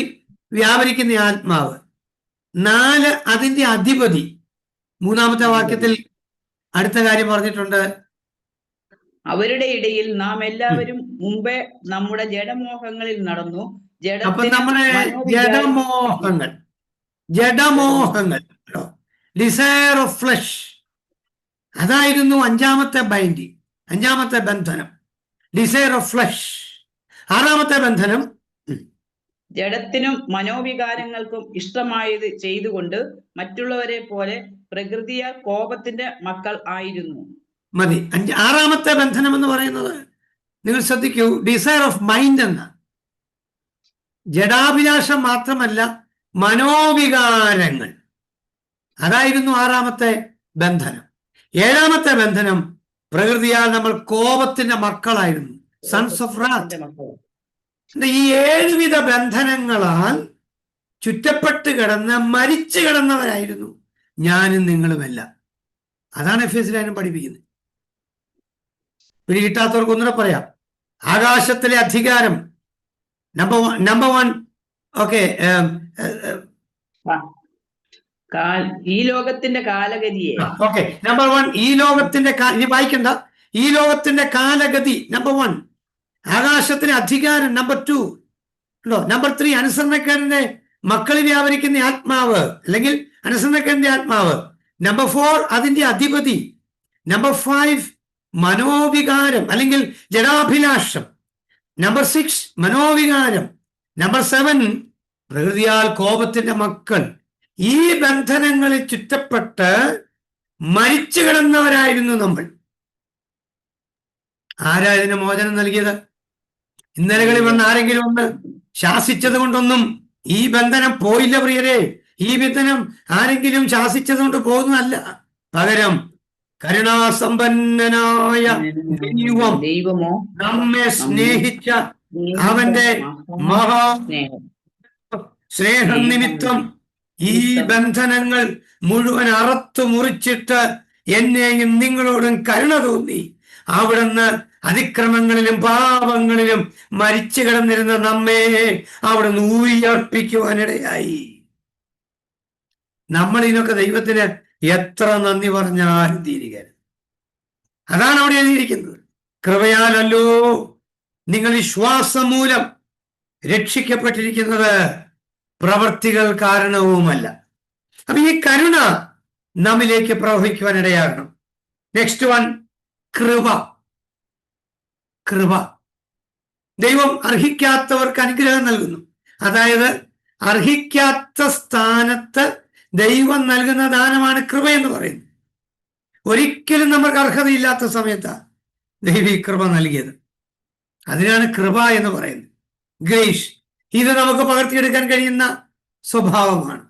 വ്യാപരിക്കുന്ന ആത്മാവ്, നാല് അതിന്റെ അധിപതി. മൂന്നാമത്തെ വാക്യത്തിൽ അടുത്ത കാര്യം പറഞ്ഞിട്ടുണ്ട്, അവരുടെ ഇടയിൽ നാം എല്ലാവരും മുമ്പേ നമ്മുടെ ജഡമോഹങ്ങളിൽ നടന്നു. അപ്പൊ നമ്മുടെ ജഡമോഹങ്ങൾ ഡിസയർ ഓഫ് ഫ്ലഷ്, അതായിരുന്നു അഞ്ചാമത്തെ ബൈൻഡിങ്, അഞ്ചാമത്തെ ബന്ധനം, ഡിസയർ ഓഫ് ഫ്ലഷ്. ആറാമത്തെ ബന്ധനം ജഡത്തിനും മനോവികാരങ്ങൾക്കും ഇഷ്ടമായത് ചെയ്തുകൊണ്ട് മറ്റുള്ളവരെ പോലെ പ്രകൃതിയാൽ കോപത്തിന്റെ മക്കൾ ആയിരുന്നു. മതി. ആറാമത്തെ ബന്ധനം എന്ന് പറയുന്നത് നിങ്ങൾ ശ്രദ്ധിക്കൂ, ഡിസയർ ഓഫ് മൈൻഡ് എന്ന ജഡാഭിലാഷം മാത്രമല്ല, മനോവികാരങ്ങൾ, അതായിരുന്നു ആറാമത്തെ ബന്ധനം. ഏഴാമത്തെ ബന്ധനം പ്രകൃതിയാൽ നമ്മൾ കോപത്തിന്റെ മക്കളായിരുന്നു, സൺസ് ഓഫ് റാത്ത്. ഈ 7 വിധ ബന്ധനങ്ങളാൽ ചുറ്റപ്പെട്ട് കിടന്ന് മരിച്ചു കിടന്നവരായിരുന്നു ഞാനും നിങ്ങളുമെല്ലാം. അതാണ് എഫേസ്യരും പഠിപ്പിക്കുന്നത്. പിടികിട്ടാത്തവർക്ക് ഒന്നുകൂടെ പറയാം. ആകാശത്തിലെ അധികാരം നമ്പർ 1. ഓക്കെ, ഈ ലോകത്തിന്റെ കാലഗതിയെ. ഓക്കെ, നമ്പർ 1 ഈ ലോകത്തിന്റെ, ഇനി വായിക്കണ്ട, ഈ ലോകത്തിന്റെ കാലഗതി നമ്പർ 1, ആകാശത്തിലെ അധികാരം നമ്പർ 2, നമ്പർ 3 അനുസരണക്കേടിന്റെ മക്കളിൽ വ്യാപരിക്കുന്ന ആത്മാവ് അല്ലെങ്കിൽ അനുസരണക്കേടിന്റെ ആത്മാവ്, നമ്പർ 4 അതിന്റെ അധിപതി, നമ്പർ 5 മനോവികാരം അല്ലെങ്കിൽ ജഡാഭിലാഷം, നമ്പർ 6 മനോവികാരം, നമ്പർ 7 പ്രകൃതിയാൽ കോപത്തിന്റെ മക്കൾ. ഈ ബന്ധനങ്ങളിൽ ചുറ്റപ്പെട്ട് മരിച്ചു കിടന്നവരായിരുന്നു നമ്മൾ. ആരാ ഇതിന് മോചനം നൽകിയത്? ഇന്നലകളിൽ വന്ന് ആരെങ്കിലും ഒന്ന് ശാസിച്ചത് കൊണ്ടൊന്നും ഈ ബന്ധനം പോയില്ല പ്രിയരെ. ഈ ബന്ധനം ആരെങ്കിലും ശാസിച്ചത് കൊണ്ട് പോകുന്നതല്ല. പകരം കരുണാസമ്പന്നനായ ദൈവമോ നമ്മെ സ്നേഹിച്ച അവന്റെ മഹാ സ്നേഹം നിമിത്തം ഈ ബന്ധനങ്ങൾ മുഴുവൻ അറുത്തു മുറിച്ചിട്ട് എന്നെയും നിങ്ങളോടും കരുണ തോന്നി അവിടുന്ന് അതിക്രമങ്ങളിലും പാപങ്ങളിലും മരിച്ചു കിടന്നിരുന്ന നമ്മെ അവിടുന്ന് ഉയർപ്പിക്കുവാനിടയായി. നമ്മൾ ഇതിനൊക്കെ ദൈവത്തിന് എത്ര നന്ദി പറഞ്ഞാലും തീരുകയാണ്. അതാണ് അവിടെ എഴുതിയിരിക്കുന്നത്. കൃപയാലല്ലോ നിങ്ങൾ വിശ്വാസം മൂലം രക്ഷിക്കപ്പെട്ടിരിക്കുന്നത്, പ്രവൃത്തികൾ കാരണവുമല്ല. അപ്പൊ ഈ കരുണ നമ്മിലേക്ക് പ്രവഹിക്കുവാനിടയാകണം. നെക്സ്റ്റ് വൺ, കൃപ. കൃപ ദൈവം അർഹിക്കാത്തവർക്ക് അനുഗ്രഹം നൽകുന്നു. അതായത് അർഹിക്കാത്ത സ്ഥാനത്ത് ദൈവം നൽകുന്ന ദാനമാണ് കൃപ എന്ന് പറയുന്നത്. ഒരിക്കലും നമുക്ക് അർഹതയില്ലാത്ത സമയത്താണ് ദൈവീ കൃപ നൽകിയത്. അതിനാണ് കൃപ എന്ന് പറയുന്നത്. ഗ്രേസ്, ഇത് നമുക്ക് പകർത്തിയെടുക്കാൻ കഴിയുന്ന സ്വഭാവമാണ്.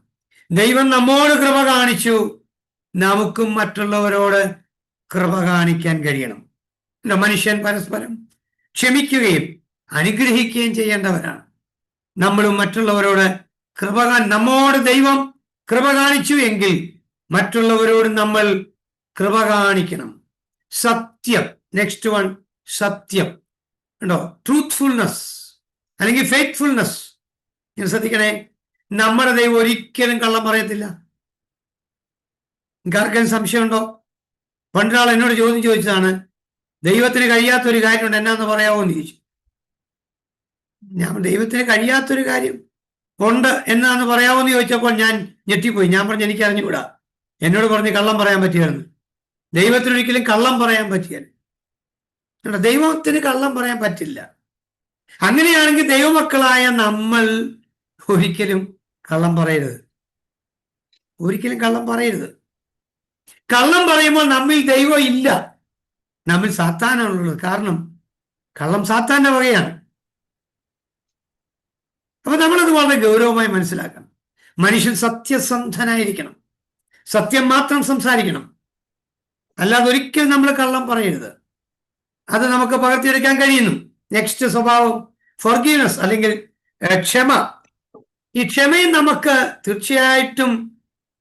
ദൈവം നമ്മോട് കൃപ കാണിച്ചു, നമുക്കും മറ്റുള്ളവരോട് കൃപ കാണിക്കാൻ കഴിയണം. മനുഷ്യൻ പരസ്പരം ക്ഷമിക്കുകയും അനുഗ്രഹിക്കുകയും ചെയ്യേണ്ടവരാണ്. നമ്മളും മറ്റുള്ളവരോട് നമ്മോട് ദൈവം കൃപ കാണിച്ചു എങ്കിൽ മറ്റുള്ളവരോട് നമ്മൾ കൃപ കാണിക്കണം. സത്യം, നെക്സ്റ്റ് വൺ, സത്യം ഉണ്ടോ, ട്രൂത്ത്ഫുൾനെസ് അല്ലെങ്കിൽ ഫെയ്ത്ത്ഫുൾനെസ്. ഞാൻ ശ്രദ്ധിക്കണേ, നമ്മുടെ ദൈവം ഒരിക്കലും കള്ളം പറയത്തില്ല. ആർക്കും സംശയമുണ്ടോ? പണ്ടൊരാൾ എന്നോട് ചോദ്യം ചോദിച്ചതാണ്, ദൈവത്തിന് കഴിയാത്തൊരു കാര്യമുണ്ട്, എന്നാന്ന് പറയാമോ എന്ന് ചോദിച്ചു. ഞാൻ ദൈവത്തിന് കഴിയാത്തൊരു കാര്യം ഉണ്ട് എന്നാന്ന് പറയാമോ എന്ന് ചോദിച്ചപ്പോൾ ഞാൻ ഞെട്ടിപ്പോയി. ഞാൻ പറഞ്ഞു എനിക്ക് അറിഞ്ഞുകൂടാ. എന്നോട് പറഞ്ഞ് കള്ളം പറയാൻ പറ്റിയായിരുന്നു. ദൈവത്തിനൊരിക്കലും കള്ളം പറയാൻ പറ്റിയല്ല. ദൈവത്തിന് കള്ളം പറയാൻ പറ്റില്ല. അങ്ങനെയാണെങ്കിൽ ദൈവമക്കളായ നമ്മൾ ഒരിക്കലും കള്ളം പറയരുത്. ഒരിക്കലും കള്ളം പറയരുത്. കള്ളം പറയുമ്പോൾ നമ്മിൽ ദൈവം ഇല്ല, നമ്മിൽ സാത്താനാണുള്ളത്. കാരണം കള്ളം സാത്താന്റെ വകയാണ്. അപ്പൊ നമ്മളത് വളരെ ഗൗരവമായി മനസ്സിലാക്കണം. മനുഷ്യൻ സത്യസന്ധനായിരിക്കണം, സത്യം മാത്രം സംസാരിക്കണം. അല്ലാതെ ഒരിക്കലും നമ്മൾ കള്ളം പറയരുത്. അത് നമുക്ക് പകർത്തിയെടുക്കാൻ കഴിയുന്നു. നെക്സ്റ്റ് സ്വഭാവം ഫോർഗീവ്നെസ് അല്ലെങ്കിൽ ക്ഷമ. ഈ ക്ഷമയും നമുക്ക് തീർച്ചയായിട്ടും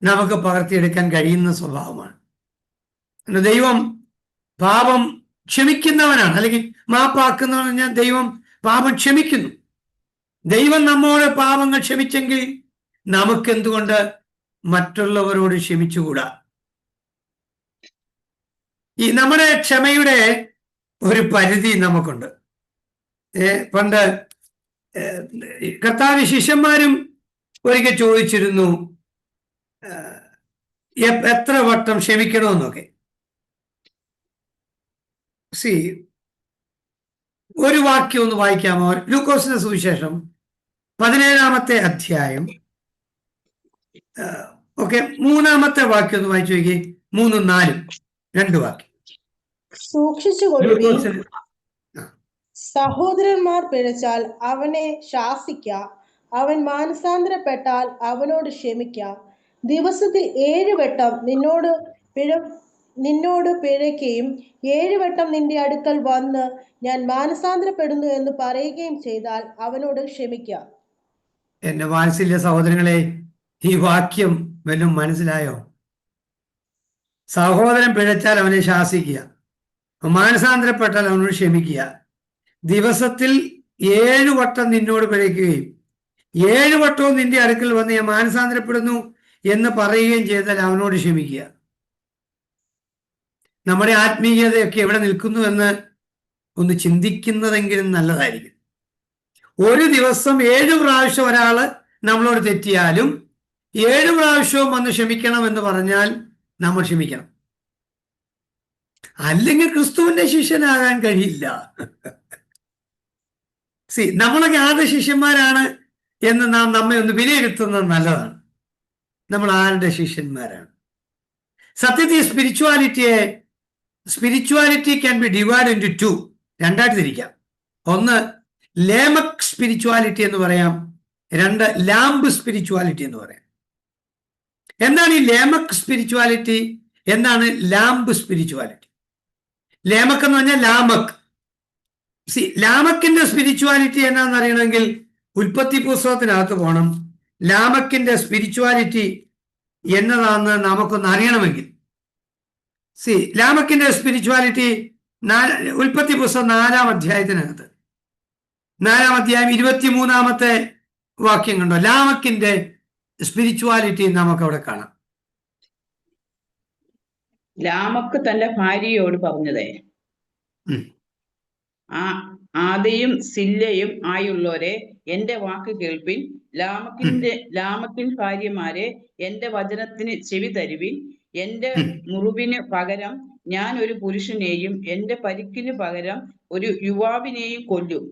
നമുക്ക് പകർത്തിയെടുക്കാൻ കഴിയുന്ന സ്വഭാവമാണ്. ദൈവം പാപം ക്ഷമിക്കുന്നവനാണ്, അല്ലെങ്കിൽ മാപ്പാക്കുന്നവൻ. പറഞ്ഞാൽ ദൈവം പാപം ക്ഷമിക്കുന്നു. ദൈവം നമ്മോട് പാപങ്ങൾ ക്ഷമിച്ചെങ്കിൽ നമുക്കെന്തുകൊണ്ട് മറ്റുള്ളവരോട് ക്ഷമിച്ചുകൂടാ? ഈ നമ്മുടെ ക്ഷമയുടെ ഒരു പരിധി നമുക്കുണ്ട്. പണ്ട് കർത്താവ് ശിഷ്യന്മാരും ഒരിക്കൽ ചോദിച്ചിരുന്നു, എത്ര വട്ടം ക്ഷമിക്കണമെന്നൊക്കെ. ഒരു വാക്യം ഒന്ന് വായിക്കാമോ? ലൂക്കോസിന്റെ സുവിശേഷം 17-ാമത്തെ അധ്യായം, ഓക്കെ, 3-ാമത്തെ വാക്യം ഒന്ന് വായിച്ചു നോക്കി. 3, 4 2 വാക്യം. സൂക്ഷിച്ചുകൊള്ളുവീൻ, സഹോദരന്മാർ പിഴച്ചാൽ അവനെ ശാസിക്ക, അവൻ മാനസാന്തരപ്പെട്ടാൽ അവനോട് ക്ഷമിക്ക. ദിവസത്തിൽ 7 വട്ടം നിന്നോട് പിഴയ്ക്കുകയും 7 വട്ടം നിന്റെ അടുക്കൽ വന്ന് ഞാൻ മാനസാന്തരപ്പെടുന്നു എന്ന് പറയുകയും ചെയ്താൽ അവനോട് ക്ഷമിക്ക. എന്റെ വാത്സല്യ സഹോദരങ്ങളെ, ഈ വാക്യം വല്ലതും മനസ്സിലായോ? സഹോദരൻ പിഴച്ചാൽ അവനെ ശാസിക്കുക, മാനസാന്തരപ്പെട്ടാൽ അവനോട് ക്ഷമിക്കുക. ദിവസത്തിൽ 7 വട്ടം നിന്നോട് പിഴയ്ക്കുകയും 7 വട്ടവും നിന്റെ അടുക്കൽ വന്ന് ഞാൻ മാനസാന്തരപ്പെടുന്നു എന്ന് പറയുകയും ചെയ്താൽ അവനോട് ക്ഷമിക്കുക. നമ്മുടെ ആത്മീയതയൊക്കെ എവിടെ നിൽക്കുന്നു എന്ന് ഒന്ന് ചിന്തിക്കുന്നതെങ്കിലും നല്ലതായിരിക്കും. ഒരു ദിവസം 7 പ്രാവശ്യം ഒരാള് നമ്മളോട് തെറ്റിയാലും 7 പ്രാവശ്യവും വന്ന് ക്ഷമിക്കണം എന്ന് പറഞ്ഞാൽ നമ്മൾ ക്ഷമിക്കണം. അല്ലെങ്കിൽ ക്രിസ്തുവിന്റെ ശിഷ്യനാകാൻ കഴിയില്ല. നമ്മളൊക്കെ ആദ്യ ശിഷ്യന്മാരാണ് എന്ന് നാം നമ്മെ ഒന്ന് വിലയിരുത്തുന്നത് നല്ലതാണ്. നമ്മൾ ആരുടെ ശിഷ്യന്മാരാണ്? സത്യത്തിൽ spirituality can be divide into 2. രണ്ടായിട്ട് തിരിക്കാം. ഒന്ന് ലേമക് സ്പിരിച്വാലിറ്റി എന്ന് പറയാം, 2 ലാംബ് സ്പിരിച്വാലിറ്റി എന്ന് പറയാം. എന്താണ് ഈ ലേമക് സ്പിരിച്വാലിറ്റി? എന്താണ് ലാംബ് സ്പിരിച്വാലിറ്റി? ലേമക് എന്ന് പറഞ്ഞാൽ ലാമക്. ലാമക്കിന്റെ സ്പിരിച്വാലിറ്റി എന്നാന്ന് അറിയണമെങ്കിൽ ഉൽപ്പത്തി പുസ്തകത്തിനകത്ത് പോകണം. ലാമക്കിന്റെ സ്പിരിച്വാലിറ്റി എന്നതാണെന്ന് നമുക്കൊന്ന് അറിയണമെങ്കിൽ ലാമക്കിന്റെ സ്പിരിച്വാലിറ്റി ഉൽപ്പത്തി പുസ്തകം 4-ാം അധ്യായത്തിനകത്ത് 4-ാം അധ്യായം 23-ാമത്തെ വാക്യം കണ്ടോ? ലാമക്കിന്റെ സ്പിരിച്വാലിറ്റി നമുക്കവിടെ കാണാം. ലാമക്ക് തന്റെ ഭാര്യയോട് പറഞ്ഞതേ, ആദയും സില്ലയും ആയുള്ളവരെ എന്റെ വാക്ക് കേൾപ്പിൻ. ലാമക്കിൻ ഭാര്യമാരെ എന്റെ വചനത്തിന് ചെവി തരുവിൻ. എന്റെ മുറിവിന് പകരം ഞാൻ ഒരു പുരുഷനെയും എന്റെ പരിക്കിന് പകരം ഒരു യുവാവിനെയും കൊല്ലും.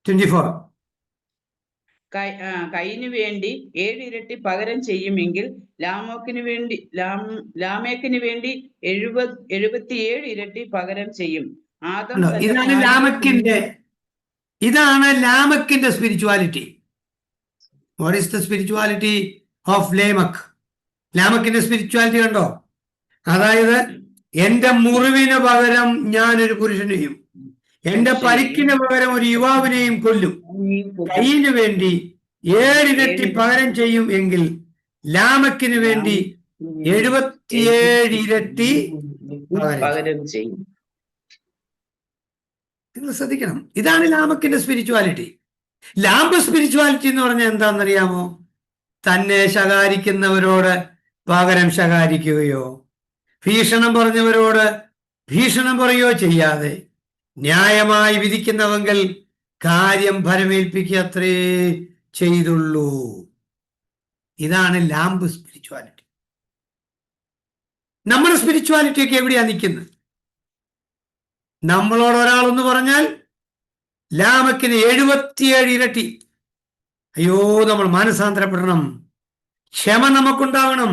24. കൈനു വേണ്ടി 7 ഇരട്ടി പകരം ചെയ്യുമെങ്കിൽ ലാമേക്കിന് വേണ്ടി 77 ഇരട്ടി പകരം ചെയ്യും. ഇതാണ് ലാമക്കിന്റെ spirituality. What is the spirituality of Lamech? ലാമക്കിന്റെ സ്പിരിച്വാലിറ്റി കണ്ടോ? അതായത് എന്റെ മുറിവിന് പകരം ഞാൻ ഒരു പുരുഷനെയും എന്റെ പരിക്കിന് പകരം ഒരു യുവാവിനെയും കൊല്ലും. കൈയിന് വേണ്ടി 7 ഇരട്ടി പകരം ചെയ്യും എങ്കിൽ ലാമക്കിന് വേണ്ടി 77 ഇരട്ടി പകരം ചെയ്യും. നിങ്ങൾ ശ്രദ്ധിക്കണം, ഇതാണ് ലാമക്കിന്റെ സ്പിരിച്വാലിറ്റി. ലാംബ് സ്പിരിച്വാലിറ്റി എന്ന് പറഞ്ഞാൽ എന്താണെന്നറിയാമോ? തന്നെ ശകാരിക്കുന്നവരോട് പകരം ശകാരിക്കുകയോ ഭീഷണം പറഞ്ഞവരോട് ഭീഷണം പറയുകയോ ചെയ്യാതെ ന്യായമായി വിധിക്കുന്നവങ്കിൽ കാര്യം ഫലമേൽപ്പിക്കത്രേ ചെയ്തുള്ളൂ. ഇതാണ് ലാംബ് സ്പിരിച്വാലിറ്റി. നമ്മുടെ സ്പിരിച്വാലിറ്റി ഒക്കെ എവിടെയാ നിൽക്കുന്നത്? നമ്മളോട് ഒരാളെന്ന് പറഞ്ഞാൽ ലാമക്കിന് 77 ഇരട്ടി. അയ്യോ, നമ്മൾ മാനസാന്തരപ്പെടണം, ക്ഷമ നമുക്കുണ്ടാവണം.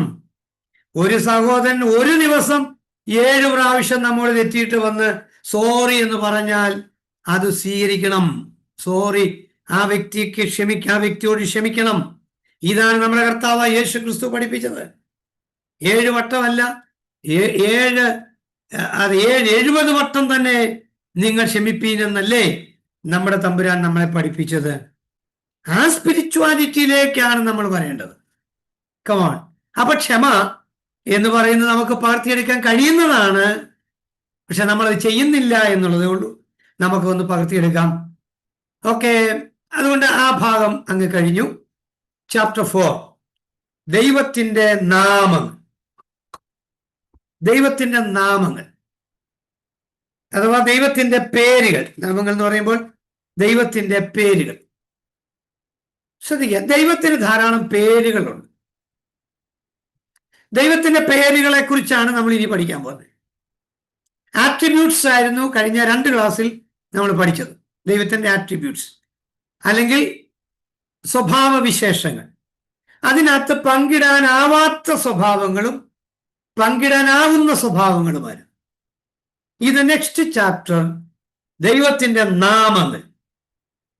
ഒരു സഹോദരൻ ഒരു ദിവസം 7 പ്രാവശ്യം നമ്മൾ തെറ്റിയിട്ട് വന്ന് സോറി എന്ന് പറഞ്ഞാൽ അത് സ്വീകരിക്കണം. സോറി, ആ വ്യക്തിയോട് ക്ഷമിക്കണം. ഇതാണ് നമ്മുടെ കർത്താവ് യേശു ക്രിസ്തു പഠിപ്പിച്ചത്. 7 വട്ടമല്ല, 70 വട്ടം തന്നെ നിങ്ങൾ ക്ഷമിപ്പീനെന്നല്ലേ നമ്മുടെ തമ്പുരാൻ നമ്മളെ പഠിപ്പിച്ചത്. ആ സ്പിരിച്വാലിറ്റിയിലേക്കാണ് നമ്മൾ വരേണ്ടത്. കമോൺ. അപ്പൊ ക്ഷമ എന്ന് പറയുന്നത് നമുക്ക് പകർത്തിയെടുക്കാൻ കഴിയുന്നതാണ്. പക്ഷെ നമ്മളത് ചെയ്യുന്നില്ല എന്നുള്ളതേ ഉള്ളൂ. നമുക്കൊന്ന് പകർത്തിയെടുക്കാം. ഓക്കെ, അതുകൊണ്ട് ആ ഭാഗം അങ്ങ് കഴിഞ്ഞു. ചാപ്റ്റർ 4, ദൈവത്തിന്റെ നാമങ്ങൾ. ദൈവത്തിന്റെ നാമങ്ങൾ അഥവാ ദൈവത്തിന്റെ പേരുകൾ. നാമങ്ങൾ എന്ന് പറയുമ്പോൾ ദൈവത്തിന്റെ പേരുകൾ. ശ്രദ്ധിക്കുക, ദൈവത്തിന് ധാരാളം പേരുകളുണ്ട്. ദൈവത്തിന്റെ പേരുകളെ കുറിച്ചാണ് നമ്മൾ ഇനി പഠിക്കാൻ പോകുന്നത്. ആട്രിബ്യൂട്ട്സ് ആയിരുന്നു കഴിഞ്ഞ 2 ക്ലാസ്സിൽ നമ്മൾ പഠിച്ചത്. ദൈവത്തിന്റെ ആട്രിബ്യൂട്ട്സ് അല്ലെങ്കിൽ സ്വഭാവ വിശേഷങ്ങൾ. അതിനകത്ത് പങ്കിടാനാവാത്ത സ്വഭാവങ്ങളും പങ്കിടാനാവുന്ന സ്വഭാവങ്ങളുമാണ്. ഇത് നെക്സ്റ്റ് ചാപ്റ്റർ ദൈവത്തിന്റെ നാമങ്ങൾ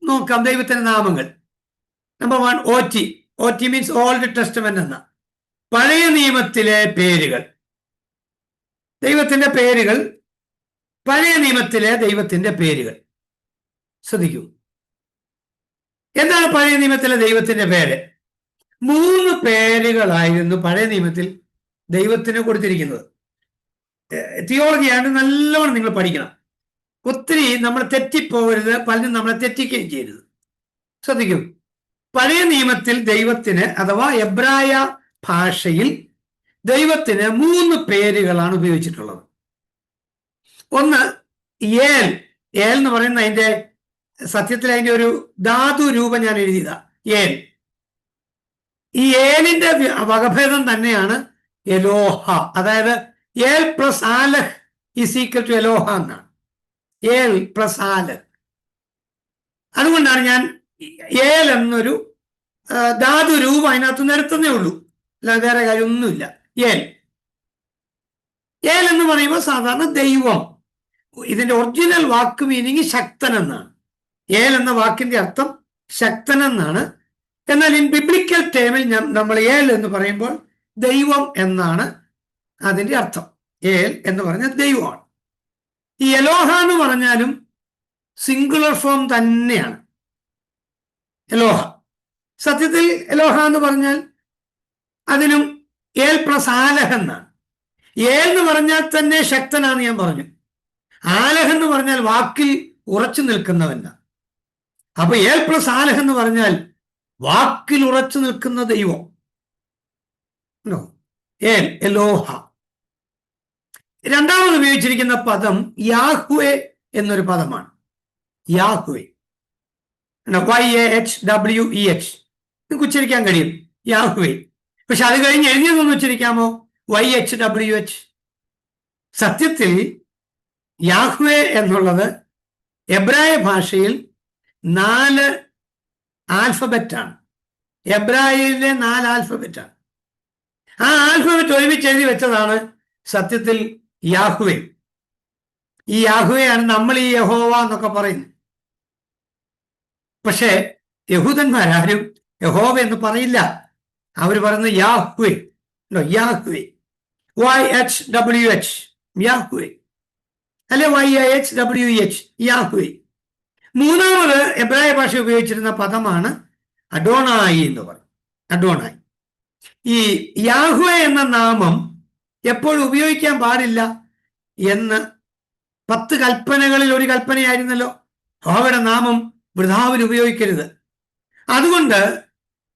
നോക്കാം. ദൈവത്തിന്റെ നാമങ്ങൾ. Number 1, OT means old testament എന്ന പഴയ നിയമത്തിലെ പേരുകൾ. ദൈവത്തിന്റെ പേരുകൾ, പഴയ നിയമത്തിലെ ദൈവത്തിന്റെ പേരുകൾ. ശ്രദ്ധിക്കൂ, എന്താണ് പഴയ നിയമത്തിലെ ദൈവത്തിന്റെ പേര്? 3 പേരുകളായിരുന്നു പഴയ നിയമത്തിൽ ദൈവത്തിന് കൊടുത്തിരിക്കുന്നത്. തിയോളജിയാണ്, നല്ലോണം നിങ്ങൾ പഠിക്കണം. ഒത്തിരി നമ്മൾ തെറ്റിപ്പോകരുത്, പലരും നമ്മളെ തെറ്റിക്കുകയും ചെയ്യരുത്. ശ്രദ്ധിക്കൂ, പഴയ നിയമത്തിൽ ദൈവത്തിന് അഥവാ എബ്രായ ഭാഷയിൽ ദൈവത്തിന് 3 പേരുകളാണ് ഉപയോഗിച്ചിട്ടുള്ളത്. ഒന്ന് ഏൽ. ഏൽ എന്ന് പറയുന്ന അതിന്റെ സത്യത്തിൽ അതിന്റെ ഒരു ധാതു രൂപം ഞാൻ എഴുതിയതാ, ഏൽ. ഈ ഏലിന്റെ വകഭേദം തന്നെയാണ് എലോഹ. അതായത് ഏൽ പ്ലസ് ആലഹ് ഈസ് ഈക്വൽ ടു എലോഹ എന്നാണ്. ഏൽ പ്ലസ് ആലഹ്. അതുകൊണ്ടാണ് ഞാൻ ഏൽ എന്നൊരു ധാതു രൂപം അതിനകത്ത് നിരത്തുന്നേ ഉള്ളൂ, അല്ലാതെ വേറെ കാര്യമൊന്നുമില്ല. ഏൽ എന്ന് പറയുമ്പോൾ സാധാരണ ദൈവം. ഇതിന്റെ ഒറിജിനൽ വാക്ക് മീനിങ് ശക്തൻ എന്നാണ്. ഏൽ എന്ന വാക്കിന്റെ അർത്ഥം ശക്തൻ എന്നാണ്. എന്നാൽ ഇൻ ബിബ്ലിക്കൽ ടേമിൽ നമ്മൾ ഏൽ എന്ന് പറയുമ്പോൾ ദൈവം എന്നാണ് അതിന്റെ അർത്ഥം. ഏൽ എന്ന് പറഞ്ഞാൽ ദൈവമാണ്. ഈ എലോഹ എന്ന് പറഞ്ഞാലും സിംഗുലർ ഫോം തന്നെയാണ്. എലോഹ സത്യത്തിൽ എലോഹ എന്ന് പറഞ്ഞാൽ അതിനും ഏൽ പ്ലസ് ആലഹ് എന്നാണ്. ഏൽ എന്ന് പറഞ്ഞാൽ തന്നെ ശക്തനാന്ന് ഞാൻ പറഞ്ഞു. ആലഹ് എന്ന് പറഞ്ഞാൽ വാക്കിൽ ഉറച്ചു നിൽക്കുന്നവനാണ്. അപ്പൊ ഏൽ പ്ലസ് ആലഹ് എന്ന് പറഞ്ഞാൽ വാക്കിൽ ഉറച്ചു നിൽക്കുന്ന ദൈവം. ഏൽ, എലോഹ. രണ്ടാമത് ഉപയോഗിച്ചിരിക്കുന്ന പദം യാഹ്വേ എന്നൊരു പദമാണ്. Yahweh, YAHWEH. നിങ്ങൾക്ക് ഉച്ചരിക്കാൻ കഴിയും, യാഹ്വേ. പക്ഷെ അത് കഴിഞ്ഞ് എഴുതിയതൊന്ന് ഉച്ചരിക്കാമോ? YHWH. സത്യത്തിൽ യാഹ്വേ എന്നുള്ളത് എബ്രായ ഭാഷയിൽ 4 ആൽഫബറ്റാണ്. എബ്രായയിലെ 4 ആൽഫബറ്റാണ്. ആ ആൽഫബറ്റ് ഒരുമിച്ച് എഴുതി വെച്ചതാണ് സത്യത്തിൽ യാഹ്വേ. ഈ യാഹ്വയാണ് നമ്മൾ ഈ യഹോവ എന്നൊക്കെ പറയുന്നത്. പക്ഷേ യഹൂദന്മാരാരും യഹോവ എന്ന് പറയില്ല. അവർ പറയുന്നത് യാഹ്വേ. യാഹ്വേ, YHWH, യാഹ്വേ, അല്ലെ YHWH, യാഹ്വേ. മൂന്നാമത് എബ്രായ ഭാഷ ഉപയോഗിച്ചിരുന്ന പദമാണ് അഡോണായി എന്ന് പറയും. അഡോണായി. ഈ യാഹ്വേ എന്ന നാമം എപ്പോഴും ഉപയോഗിക്കാൻ പാടില്ല എന്ന് 10 കൽപ്പനകളിൽ ഒരു കൽപ്പനയായിരുന്നല്ലോ, യഹോവയുടെ നാമം വൃഥാവിൽ ഉപയോഗിക്കരുത്. അതുകൊണ്ട്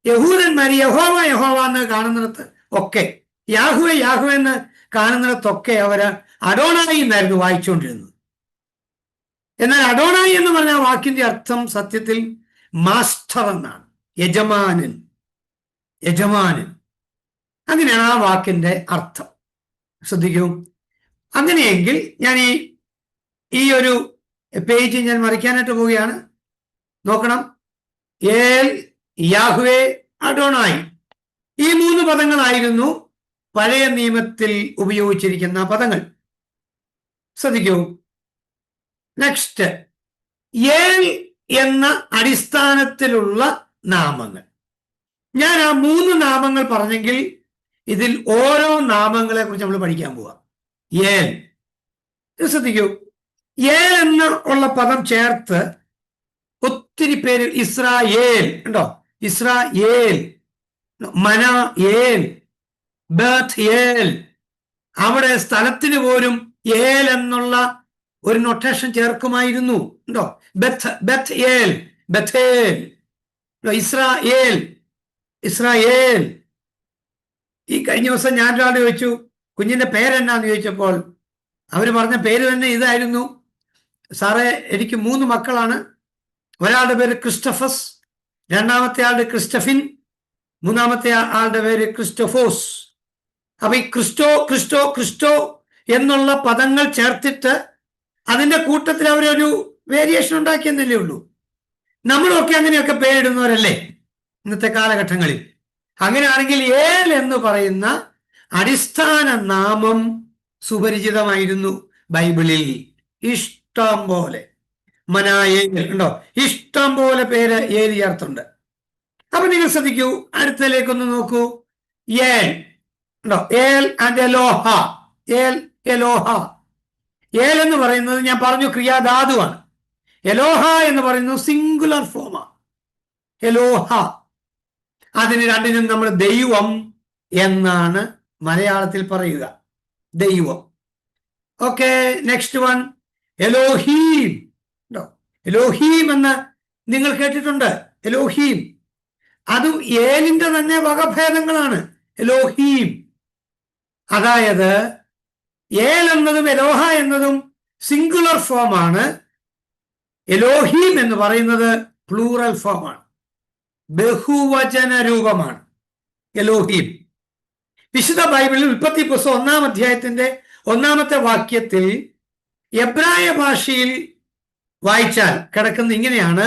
യഹൂദന്മാർ യഹോവ യഹോവ എന്ന് കാണുന്നിടത്ത് ഒക്കെ, യാഹ്വേ യാഹ്വേ എന്ന് കാണുന്നിടത്തൊക്കെ അവര് അഡോണായി എന്നായിരുന്നു വായിച്ചുകൊണ്ടിരുന്നത്. എന്നാൽ അഡോണായി എന്ന് പറഞ്ഞ വാക്കിന്റെ അർത്ഥം സത്യത്തിൽ മാസ്റ്റർ എന്നാണ്. യജമാനൻ, യജമാനൻ. അങ്ങനെയാണ് ആ വാക്കിന്റെ അർത്ഥം. ശ്രദ്ധിക്കൂ. അങ്ങനെയെങ്കിൽ ഞാൻ ഈ ഒരു പേജ് ഞാൻ മറിക്കാനായിട്ട് പോവുകയാണ്. നോക്കണം. ഏൽ, യാഹ്വേ, അഡോണായി. ഈ 3 പദങ്ങളായിരുന്നു പഴയ നിയമത്തിൽ ഉപയോഗിച്ചിരിക്കുന്ന പദങ്ങൾ. ശ്രദ്ധിക്കൂ. നെക്സ്റ്റ്, ഏൽ എന്ന അടിസ്ഥാനത്തിലുള്ള നാമങ്ങൾ. ഞാൻ ആ 3 നാമങ്ങൾ പറഞ്ഞെങ്കിൽ ഇതിൽ ഓരോ നാമങ്ങളെ കുറിച്ച് നമ്മൾ പഠിക്കാൻ പോവാം. ഏൽ, ശ്രദ്ധിക്കൂ. ഏൽ എന്ന ഉള്ള പദം ചേർത്ത് ഒത്തിരി പേര് ഇസ്രായേൽ ഉണ്ടോ, ഇസ്രായേൽ, മനായേൽ, ബേത്ത്യേൽ, അവിടെ സ്ഥലത്തിന് പോലും ഏൽ എന്നുള്ള ഒരു നൊട്ടേഷൻ ചേർക്കുമായിരുന്നു. ഉണ്ടോ, ബെത്ത്യേൽ, ബethel, ഇസ്രായേൽ, ഇസ്രായേൽ. ഈ കഴിഞ്ഞ ദിവസം ഞാൻ ഒരാളോട് ചോദിച്ചു കുഞ്ഞിന്റെ പേരെന്നാന്ന് ചോദിച്ചപ്പോൾ അവർ പറഞ്ഞ പേര് തന്നെ ഇതായിരുന്നു. സാറേ, എനിക്ക് 3 മക്കളാണ്. ഒരാളുടെ പേര് ക്രിസ്റ്റഫസ്, രണ്ടാമത്തെ ആളുടെ ക്രിസ്റ്റഫിൻ, മൂന്നാമത്തെ ആളുടെ പേര് ക്രിസ്റ്റോഫോസ്. അപ്പൊ ഈ ക്രിസ്റ്റോ ക്രിസ്റ്റോ ക്രിസ്റ്റോ എന്നുള്ള പദങ്ങൾ ചേർത്തിട്ട് അതിന്റെ കൂട്ടത്തിൽ അവരൊരു വേരിയേഷൻ ഉണ്ടാക്കിയെന്നല്ലേ ഉള്ളൂ. നമ്മളൊക്കെ അങ്ങനെയൊക്കെ പേരിടുന്നവരല്ലേ ഇന്നത്തെ കാലഘട്ടങ്ങളിൽ. അങ്ങനെയാണെങ്കിൽ ഏൽ എന്ന് പറയുന്ന അടിസ്ഥാന നാമം സുപരിചിതമായിരുന്നു ബൈബിളിൽ. ഇഷ്ടം പോലെ മനായേൽ ഉണ്ടോ, ഇഷ്ടം പോലെ പേര് ഏൽ ചേർത്തുണ്ട്. അപ്പൊ നിങ്ങൾ ശ്രദ്ധിക്കൂ, അടുത്തതിലേക്കൊന്ന് നോക്കൂ. ഏൽ ഉണ്ടോ, ഏൽ ആൻഡ് എലോഹ. ഏൽ, എലോഹ. ഏൽ എന്ന് പറയുന്നത് ഞാൻ പറഞ്ഞു ക്രിയാധാതുവാണ്. എലോഹ എന്ന് പറയുന്നത് സിംഗുലർ ഫോമാണ്. എലോഹ, അതിന് രണ്ടിനും നമ്മൾ ദൈവം എന്നാണ് മലയാളത്തിൽ പറയുക, ദൈവം. Okay, next one Elohim. Elohim എന്ന് നിങ്ങൾ കേട്ടിട്ടുണ്ട്. എലോഹീം അതും ഏലിന്റെ തന്നെ വകഭേദങ്ങളാണ്. എലോഹീം, അതായത് ഏൽ എന്നതും എലോഹ എന്നതും സിംഗുലർ ഫോമാണ്. എലോഹീം എന്ന് പറയുന്നത് പ്ലൂറൽ ഫോമാണ്, ബഹുവചന രൂപമാണ് എലോഹീം. വിശുദ്ധ ബൈബിളിൽ ഉൽപ്പത്തി പുസ്തകം 1-ാം അധ്യായത്തിന്റെ 1-ാമത്തെ വാക്യത്തിൽ എബ്രായ ഭാഷയിൽ വായിച്ചാൽ കിടക്കുന്ന ഇങ്ങനെയാണ്: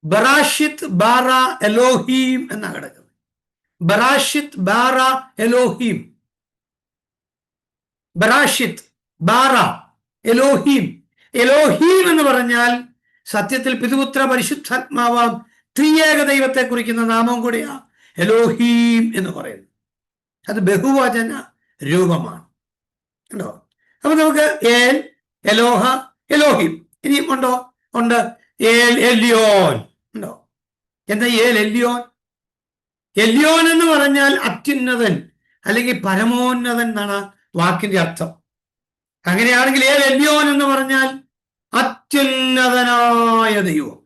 ബറാഷിത്ത് ബാറ എലോഹീം എന്നാണ് കിടക്കുന്നത്. ബറാഷിത്ത് ബാറ എലോഹീം, ബറാഷിത്ത് ബാറ എലോഹീം. എലോഹീം എന്ന് പറഞ്ഞാൽ സത്യത്തിൽ പിതൃപുത്ര പരിശുദ്ധാത്മാവാം ത്രിയേക ദൈവത്തെ കുറിക്കുന്ന നാമം കൂടിയാ എലോഹീം എന്ന് പറയുന്നത്. അത് ബഹുവചന രൂപമാണ് ഉണ്ടോ. അപ്പൊ നമുക്ക് ഏൽ, എലോഹ, എലോഹീം. ഇനിയും ഉണ്ടോ? ഉണ്ട്. ഏൽ എല്യോൻ ഉണ്ടോ. എന്താ ഏൽ എല്യോൻ? എല്യോൻ എന്ന് പറഞ്ഞാൽ അത്യുന്നതൻ അല്ലെങ്കിൽ പരമോന്നതൻ എന്നാണ് വാക്കിന്റെ അർത്ഥം. അങ്ങനെയാണെങ്കിൽ ഏൽ എല്യോൻ എന്ന് പറഞ്ഞാൽ അത്യുന്നതനായ ദൈവം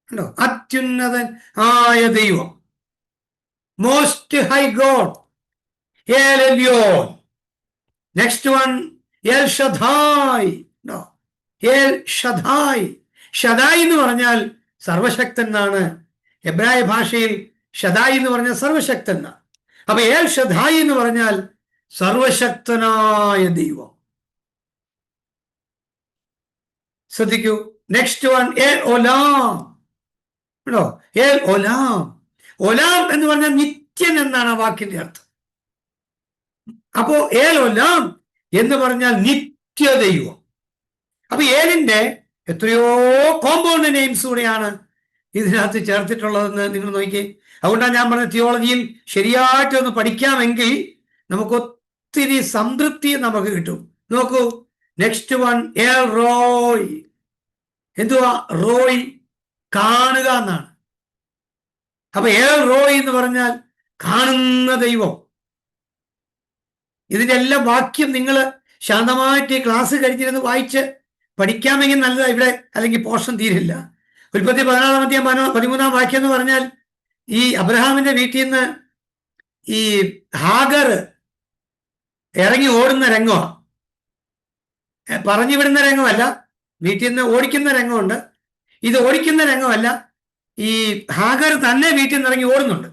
ഉണ്ടോ, അത്യുന്നതൻ ആയ ദൈവം, most high God, El Elyon. Next one El Shaddai. El Shaddai. Shaddai എന്ന് പറഞ്ഞാൽ സർവശക്തൻ എന്നാണ്. എബ്രായ ഭാഷയിൽ ഷദായ് എന്ന് പറഞ്ഞാൽ സർവശക്തൻ എന്നാണ്. അപ്പൊ ഏൽ ഷദായ് എന്ന് പറഞ്ഞാൽ സർവശക്തനായ ദൈവം. ശ്രദ്ധിക്കൂ. നെക്സ്റ്റ് വൺ ഏൽ ഒലാം. ഏൽ ഒലാം. ഒലാം എന്ന് പറഞ്ഞാൽ നിത്യൻ എന്നാണ് ആ വാക്കിന്റെ അർത്ഥം. അപ്പോ ഏൽ ഒലാം എന്ന് പറഞ്ഞാൽ നിത്യദൈവം. അപ്പൊ ഏലിന്റെ എത്രയോ കോമ്പൗണ്ട് നെയിംസ് കൂടെയാണ് ഇതിനകത്ത് ചേർത്തിട്ടുള്ളതെന്ന് നിങ്ങൾ നോക്കി. അതുകൊണ്ടാണ് ഞാൻ പറഞ്ഞ തിയോളജിയിൽ ശരിയായിട്ടൊന്ന് പഠിക്കാമെങ്കിൽ നമുക്ക് ഒത്തിരി സംതൃപ്തി നമുക്ക് കിട്ടും. നോക്കൂ. Next one L Roy. എന്തുവാ റോയ്? കാണുക എന്നാണ്. അപ്പൊ എൽ റോയ് എന്ന് പറഞ്ഞാൽ കാണുന്ന ദൈവം. ഇതിന്റെ എല്ലാം വാക്യം നിങ്ങൾ ശാന്തമായിട്ട് ക്ലാസ് കഴിഞ്ഞിരുന്ന് വായിച്ച് പഠിക്കാമെങ്കിൽ നല്ലതാ. ഇവിടെ അല്ലെങ്കിൽ പോർഷൻ തീരില്ല. ഉൽപ്പത്തി 14-ാം അധ്യായം 13-ാം വാക്യം എന്ന് പറഞ്ഞാൽ ഈ അബ്രഹാമിന്റെ വീട്ടിൽ നിന്ന് ഈ ഹാഗർ ഇറങ്ങി ഓടുന്ന രംഗമാണ്. പറഞ്ഞു വിടുന്ന രംഗമല്ല, വീട്ടിൽ നിന്ന് ഓടിക്കുന്ന രംഗമുണ്ട്. ഇത് ഓടിക്കുന്ന രംഗമല്ല, ഈ ഹാഗർ തന്നെ വീട്ടിൽ നിന്ന് ഇറങ്ങി ഓടുന്നുണ്ട്.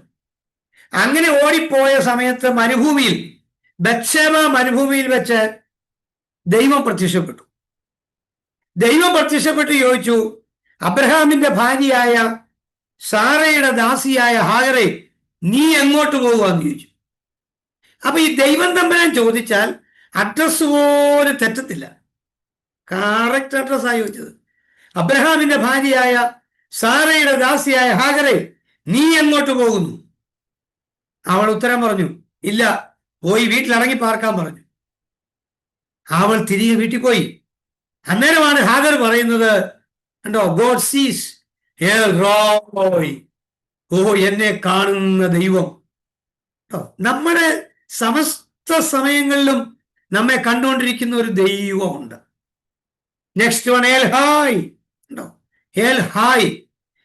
അങ്ങനെ ഓടിപ്പോയ സമയത്ത് മരുഭൂമിയിൽ, ബത്ശേബ മരുഭൂമിയിൽ വെച്ച് ദൈവം പ്രത്യക്ഷപ്പെട്ടു. ദൈവം പ്രത്യക്ഷപ്പെട്ട് ചോദിച്ചു, അബ്രഹാമിന്റെ ഭാര്യയായ സാറയുടെ ദാസിയായ ഹാഗറെ, നീ എങ്ങോട്ട് പോകുവാന്ന് ചോദിച്ചു. അപ്പൊ ഈ ദൈവം തമ്പുരാൻ ചോദിച്ചാൽ അഡ്രസ് പോലും തെറ്റത്തില്ല. കറക്റ്റ് അഡ്രസ്സായി വെച്ചത്. അബ്രഹാമിന്റെ ഭാര്യയായ സാറയുടെ ദാസിയായ ഹാഗറെ, നീ എങ്ങോട്ട് പോകുന്നു? അവൾ ഉത്തരം പറഞ്ഞു, ഇല്ല, പോയി വീട്ടിലിറങ്ങി പാർക്കാൻ പറഞ്ഞു. അവൾ തിരികെ വീട്ടിൽ പോയി. അന്നേരമാണ് ഹാഗർ പറയുന്നത്, കണ്ടോ, ഗോഡ് സീസ് എൽ റോയ്, ഓ എന്നെ കാണുന്ന ദൈവം. നമ്മുടെ സമസ്ത സമയങ്ങളിലും നമ്മെ കണ്ടുകൊണ്ടിരിക്കുന്ന ഒരു ദൈവമുണ്ട്. Next one El Hai. ഉണ്ടോ? El Hai.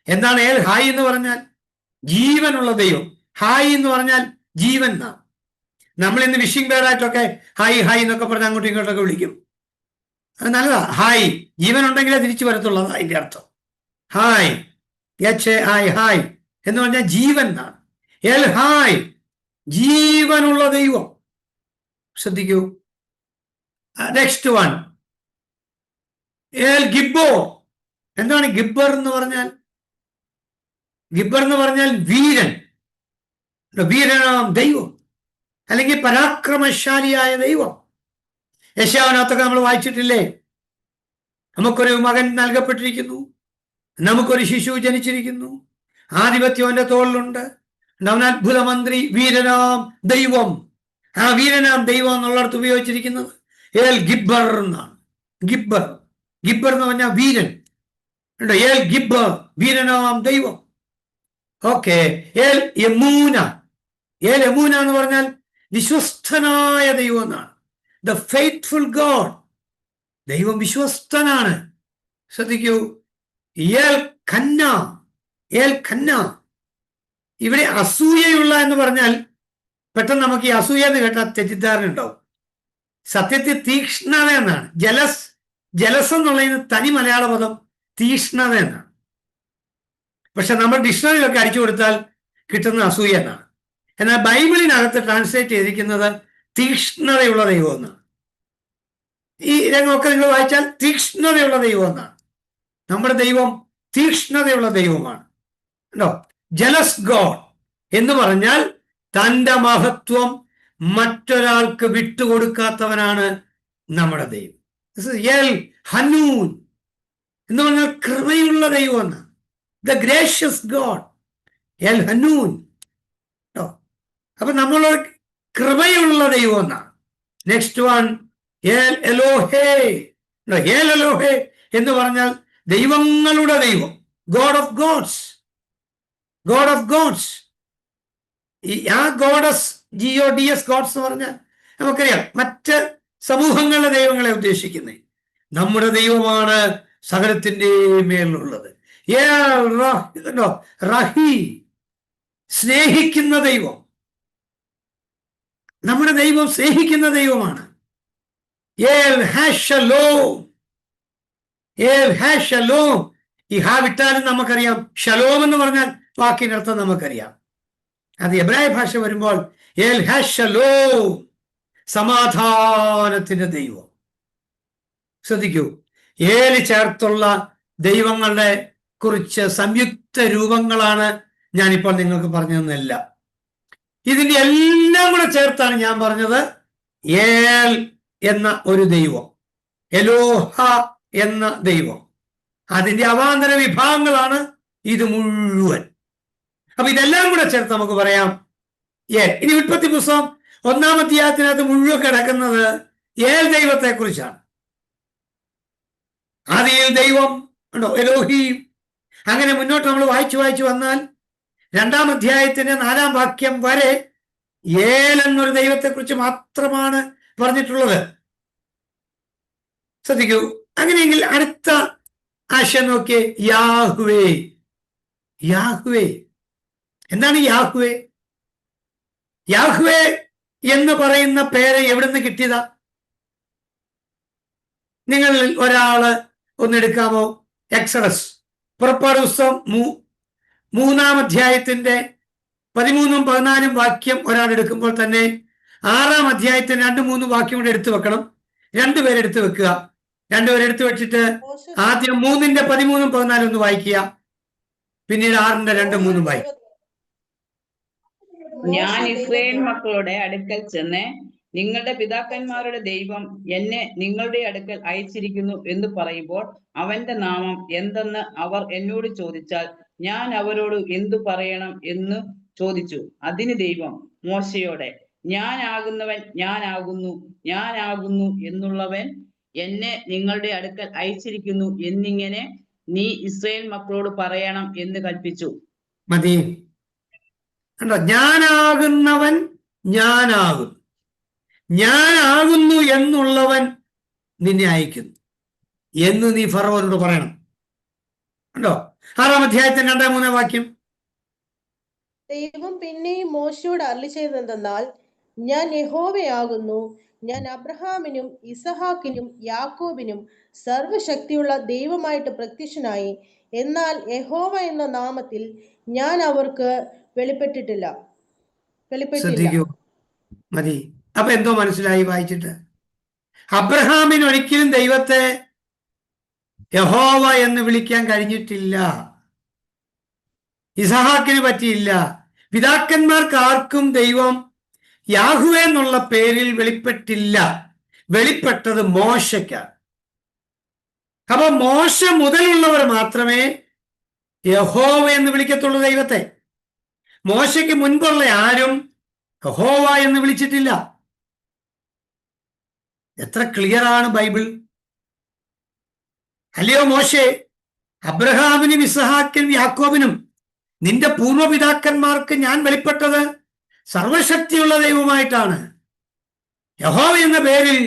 എന്താണ് എൽ ഹായ് എന്ന് പറഞ്ഞാൽ? ജീവനുള്ള ദൈവം. ഹായ് എന്ന് പറഞ്ഞാൽ ജീവൻ എന്നാണ്. നമ്മൾ ഇന്ന് വിഷിംഗ് ബേഡായിട്ടൊക്കെ ഹായ് ഹായ് എന്നൊക്കെ പറഞ്ഞ് അങ്ങോട്ടും ഇങ്ങോട്ടൊക്കെ വിളിക്കും. അത് നല്ലതാ. ഹായ്, ജീവൻ ഉണ്ടെങ്കിലേ തിരിച്ചു വരത്തുള്ളൂ, അതിന്റെ അർത്ഥം. ഹായ്, HAI, ഹായ് എന്ന് പറഞ്ഞാൽ ജീവൻ എന്നാണ്. എൽ ഹായ്, ജീവനുള്ള ദൈവം. ശ്രദ്ധിക്കൂ. Next one El Gibbor. എന്താണ് ഗിബ്ബർ എന്ന് പറഞ്ഞാൽ? ഗിബ്ബർ എന്ന് പറഞ്ഞാൽ വീരൻ, വീരനാം ദൈവം, അല്ലെങ്കിൽ പരാക്രമശാലിയായ ദൈവം. യെശയ്യാവിനകത്തൊക്കെ നമ്മൾ വായിച്ചിട്ടില്ലേ? നമുക്കൊരു മകൻ നൽകപ്പെട്ടിരിക്കുന്നു, നമുക്കൊരു ശിശു ജനിച്ചിരിക്കുന്നു, ആധിപത്യം അവന്റെ തോളിലുണ്ട്, അവൻ അത്ഭുത മന്ത്രി, വീരനാം ദൈവം. ആ വീരനാം ദൈവം എന്നുള്ളിടത്ത് ഉപയോഗിച്ചിരിക്കുന്നത് ഏൽ ഗിബ്ബർ എന്നാണ്. ഗിബ്ബർ, ഗിബ്ബർ എന്ന് പറഞ്ഞാൽ വീരൻ. ഏൽ ഗിബ്ബർ, വീരനാം ദൈവം. ഓക്കെ. ഏൽ യമൂന. ഏൽ യമൂന എന്ന് പറഞ്ഞാൽ വിശ്വസ്തനായ ദൈവം എന്നാണ്. The faithful God. ദൈവം വിശ്വസ്തനാണ്. ശ്രദ്ധിക്കൂ. ഏൽ ഖന്ന. ഏൽ ഖന്ന. ഇവിടെ അസൂയയുള്ള എന്ന് പറഞ്ഞാൽ പെട്ടെന്ന് നമുക്ക് ഈ അസൂയ എന്ന് കേട്ടാൽ തെറ്റിദ്ധാരണ ഉണ്ടാവും. സത്യത്തിൽ തീക്ഷ്ണത എന്നാണ്. ജലസ് എന്നുള്ളതിന് തനി മലയാള പദം തീക്ഷ്ണത എന്നാണ്. പക്ഷെ നമ്മൾ ഡിക്ഷണറിയിലൊക്കെ അടിച്ചു കൊടുത്താൽ കിട്ടുന്ന അസൂയ എന്നാണ്. എന്നാൽ ബൈബിളിനകത്ത് ട്രാൻസ്ലേറ്റ് ചെയ്തിരിക്കുന്നത് തീക്ഷ്ണതയുള്ള ദൈവം എന്നാണ്. ഈ രംഗമൊക്കെ നിങ്ങൾ വായിച്ചാൽ തീക്ഷ്ണതയുള്ള ദൈവം എന്നാണ്. നമ്മുടെ ദൈവം തീക്ഷ്ണതയുള്ള ദൈവമാണ്. ഉണ്ടോ? ജലസ് ഗോഡ് എന്ന് പറഞ്ഞാൽ തൻ്റെ മഹത്വം മറ്റൊരാൾക്ക് വിട്ടുകൊടുക്കാത്തവനാണ് നമ്മുടെ ദൈവം. എൽ ഹനൂൻ എന്ന് പറഞ്ഞാൽ കൃപയുള്ള ദൈവം എന്നാണ്. The gracious God, El Hanun. അപ്പൊ നമ്മൾ കൃപയുള്ള ദൈവം എന്നാണ്. Next one El Elohe. El Elohe എന്ന് പറഞ്ഞാൽ ദൈവങ്ങളുടെ ദൈവം, God of gods. God of gods. ആ ഗോഡസ്, GODS, ഗോഡ്സ് എന്ന് പറഞ്ഞാൽ നമുക്കറിയാം മറ്റ് സമൂഹങ്ങളിലെ ദൈവങ്ങളെ ഉദ്ദേശിക്കുന്നത്. നമ്മുടെ ദൈവമാണ് സകലത്തിന്റെ മേലുള്ളത്. റഹി, സ്നേഹിക്കുന്ന ദൈവം. നമ്മുടെ ദൈവം സ്നേഹിക്കുന്ന ദൈവമാണ്. ഏൽ ഹാഷലോം. ഏൽ ഹാഷലോം. ഈ ഹാ വിട്ടാലും നമുക്കറിയാം ഷലോം എന്ന് പറഞ്ഞാൽ വാക്കിനർത്ഥം നമുക്കറിയാം. അത് എബ്രായ ഭാഷ വരുമ്പോൾ ഏൽ ഹാഷലോം, സമാധാനത്തിന്റെ ദൈവം. ശ്രദ്ധിക്കൂ. ഏല് ചേർത്തുള്ള ദൈവങ്ങളുടെ കുറിച്ച് സംയുക്ത രൂപങ്ങളാണ് ഞാനിപ്പോൾ നിങ്ങൾക്ക് പറഞ്ഞു തന്നല്ല. ഇതിന്റെ എല്ലാം കൂടെ ചേർത്താണ് ഞാൻ പറഞ്ഞത് ഏൽ എന്ന ഒരു ദൈവം, എലോഹ എന്ന ദൈവം. അതിന്റെ അവാന്തര വിഭാഗങ്ങളാണ് ഇത് മുഴുവൻ. അപ്പൊ ഇതെല്ലാം കൂടെ ചേർത്ത് നമുക്ക് പറയാം ഏൽ. ഇനി ഉൽപ്പത്തി പുസ്തകം 1-ാം അധ്യായത്തിനകത്ത് മുഴുവൻ കിടക്കുന്നത് ഏൽ ദൈവത്തെ കുറിച്ചാണ്. ആദിയിൽ ദൈവം ഉണ്ടോ, എലോഹീം. അങ്ങനെ മുന്നോട്ട് നമ്മൾ വായിച്ചു വന്നാൽ 2-ാം അധ്യായത്തിന്റെ 4-ാം വാക്യം വരെ ഏൽ എന്നൊരു ദൈവത്തെ കുറിച്ച് മാത്രമാണ് പറഞ്ഞിട്ടുള്ളത്. ശ്രദ്ധിക്കൂ. അങ്ങനെയെങ്കിൽ അടുത്ത ആശയം നോക്കിയേ. യാഹ്വേ. യാഹ്വേ എന്താണ് യാഹ്വേ? യാഹ്വേ എന്ന് പറയുന്ന പേര് എവിടുന്ന് കിട്ടിയതാ? നിങ്ങൾ ഒരാള് ഒന്നെടുക്കാമോ? എക്സഡസ്, പുറപ്പാട് പുസ്തകം 3-ാം അധ്യായത്തിന്റെ 13-ഉം 14-ഉം വാക്യം ഒരാൾ എടുക്കുമ്പോൾ തന്നെ 6-ാം അധ്യായത്തിന് 2-3 വാക്യം കൂടെ എടുത്തു വെക്കണം. 2 പേരെടുത്ത് വെക്കുക. 2 പേരെടുത്ത് വെച്ചിട്ട് ആദ്യം 3-ന്റെ 13-ഉം 14-ഉം ഒന്ന് വായിക്കുക. പിന്നീട് 6-ന്റെ 2-ഉം 3-ഉം വായിക്കുക. ഞാൻ മോശെ ഇസ്രായേൽ ദൈവത്തോട് മക്കളുടെ അടുക്കൽ ചെന്ന് നിങ്ങളുടെ പിതാക്കന്മാരുടെ ദൈവം എന്നെ നിങ്ങളുടെ അടുക്കൽ അയച്ചിരിക്കുന്നു എന്ന് പറയുമ്പോൾ അവന്റെ നാമം എന്തെന്ന് അവർ എന്നോട് ചോദിച്ചാൽ ഞാൻ അവരോട് എന്തു പറയണം എന്ന് ചോദിച്ചു. അതിന് ദൈവം മോശയോടെ, ഞാനാകുന്നു എന്നുള്ളവൻ എന്നെ നിങ്ങളുടെ അടുക്കൽ അയച്ചിരിക്കുന്നു എന്നിങ്ങനെ നീ ഇസ്രായേൽ മക്കളോട് പറയണം എന്ന് കൽപ്പിച്ചു. മതി. കണ്ടോ, ഞാനാകുന്നവൻ ഞാനാകുന്നു എന്നുള്ളവൻ നിന്നെ അയക്കുന്നു എന്ന് നീ ഫറവോനോട് പറയണം. കണ്ടോ, 6-ാം അധ്യായത്തിന്റെ 2-3 വാക്യം. ദൈവം പിന്നെയും മോശയോട് അരുളി ചെയ്തതെന്തെന്നാൽ, ഞാൻ യഹോവയാകുന്നു. ഞാൻ അബ്രഹാമിനും ഇസഹാക്കിനും യാക്കോബിനും സർവശക്തിയുള്ള ദൈവമായിട്ട് പ്രത്യക്ഷനായി. എന്നാൽ യഹോവ എന്ന നാമത്തിൽ ഞാൻ അവർക്ക് വെളിപ്പെട്ടില്ല. ശ്രദ്ധിക്കൂ. മതി. അപ്പൊ എന്തോ മനസ്സിലായി വായിച്ചിട്ട്? അബ്രഹാമിന് ഒരിക്കലും ദൈവത്തെ യഹോവ എന്ന് വിളിക്കാൻ കഴിഞ്ഞിട്ടില്ല. ഇസഹാക്കിന് പറ്റിയില്ല. പിതാക്കന്മാർക്ക് ആർക്കും ദൈവം യാഹുവേ എന്നുള്ള പേരിൽ വെളിപ്പെട്ടില്ല. വെളിപ്പെട്ടത് മോശയ്ക്കാണ്. അപ്പൊ മോശ മുതലുള്ളവർ മാത്രമേ യഹോവ എന്ന് വിളിക്കത്തുള്ളൂ ദൈവത്തെ. മോശയ്ക്ക് മുൻപുള്ള ആരും യഹോവ എന്ന് വിളിച്ചിട്ടില്ല. എത്ര ക്ലിയർ ആണ് ബൈബിൾ, അല്ലയോ മോശെ? അബ്രഹാമിനും ഇസഹാക്കിനും യാക്കോബിനും നിന്റെ പൂർവ്വപിതാക്കന്മാർക്ക് ഞാൻ വെളിപ്പെട്ടത് സർവശക്തിയുള്ള ദൈവമായിട്ടാണ്. യഹോവ എന്ന പേരിൽ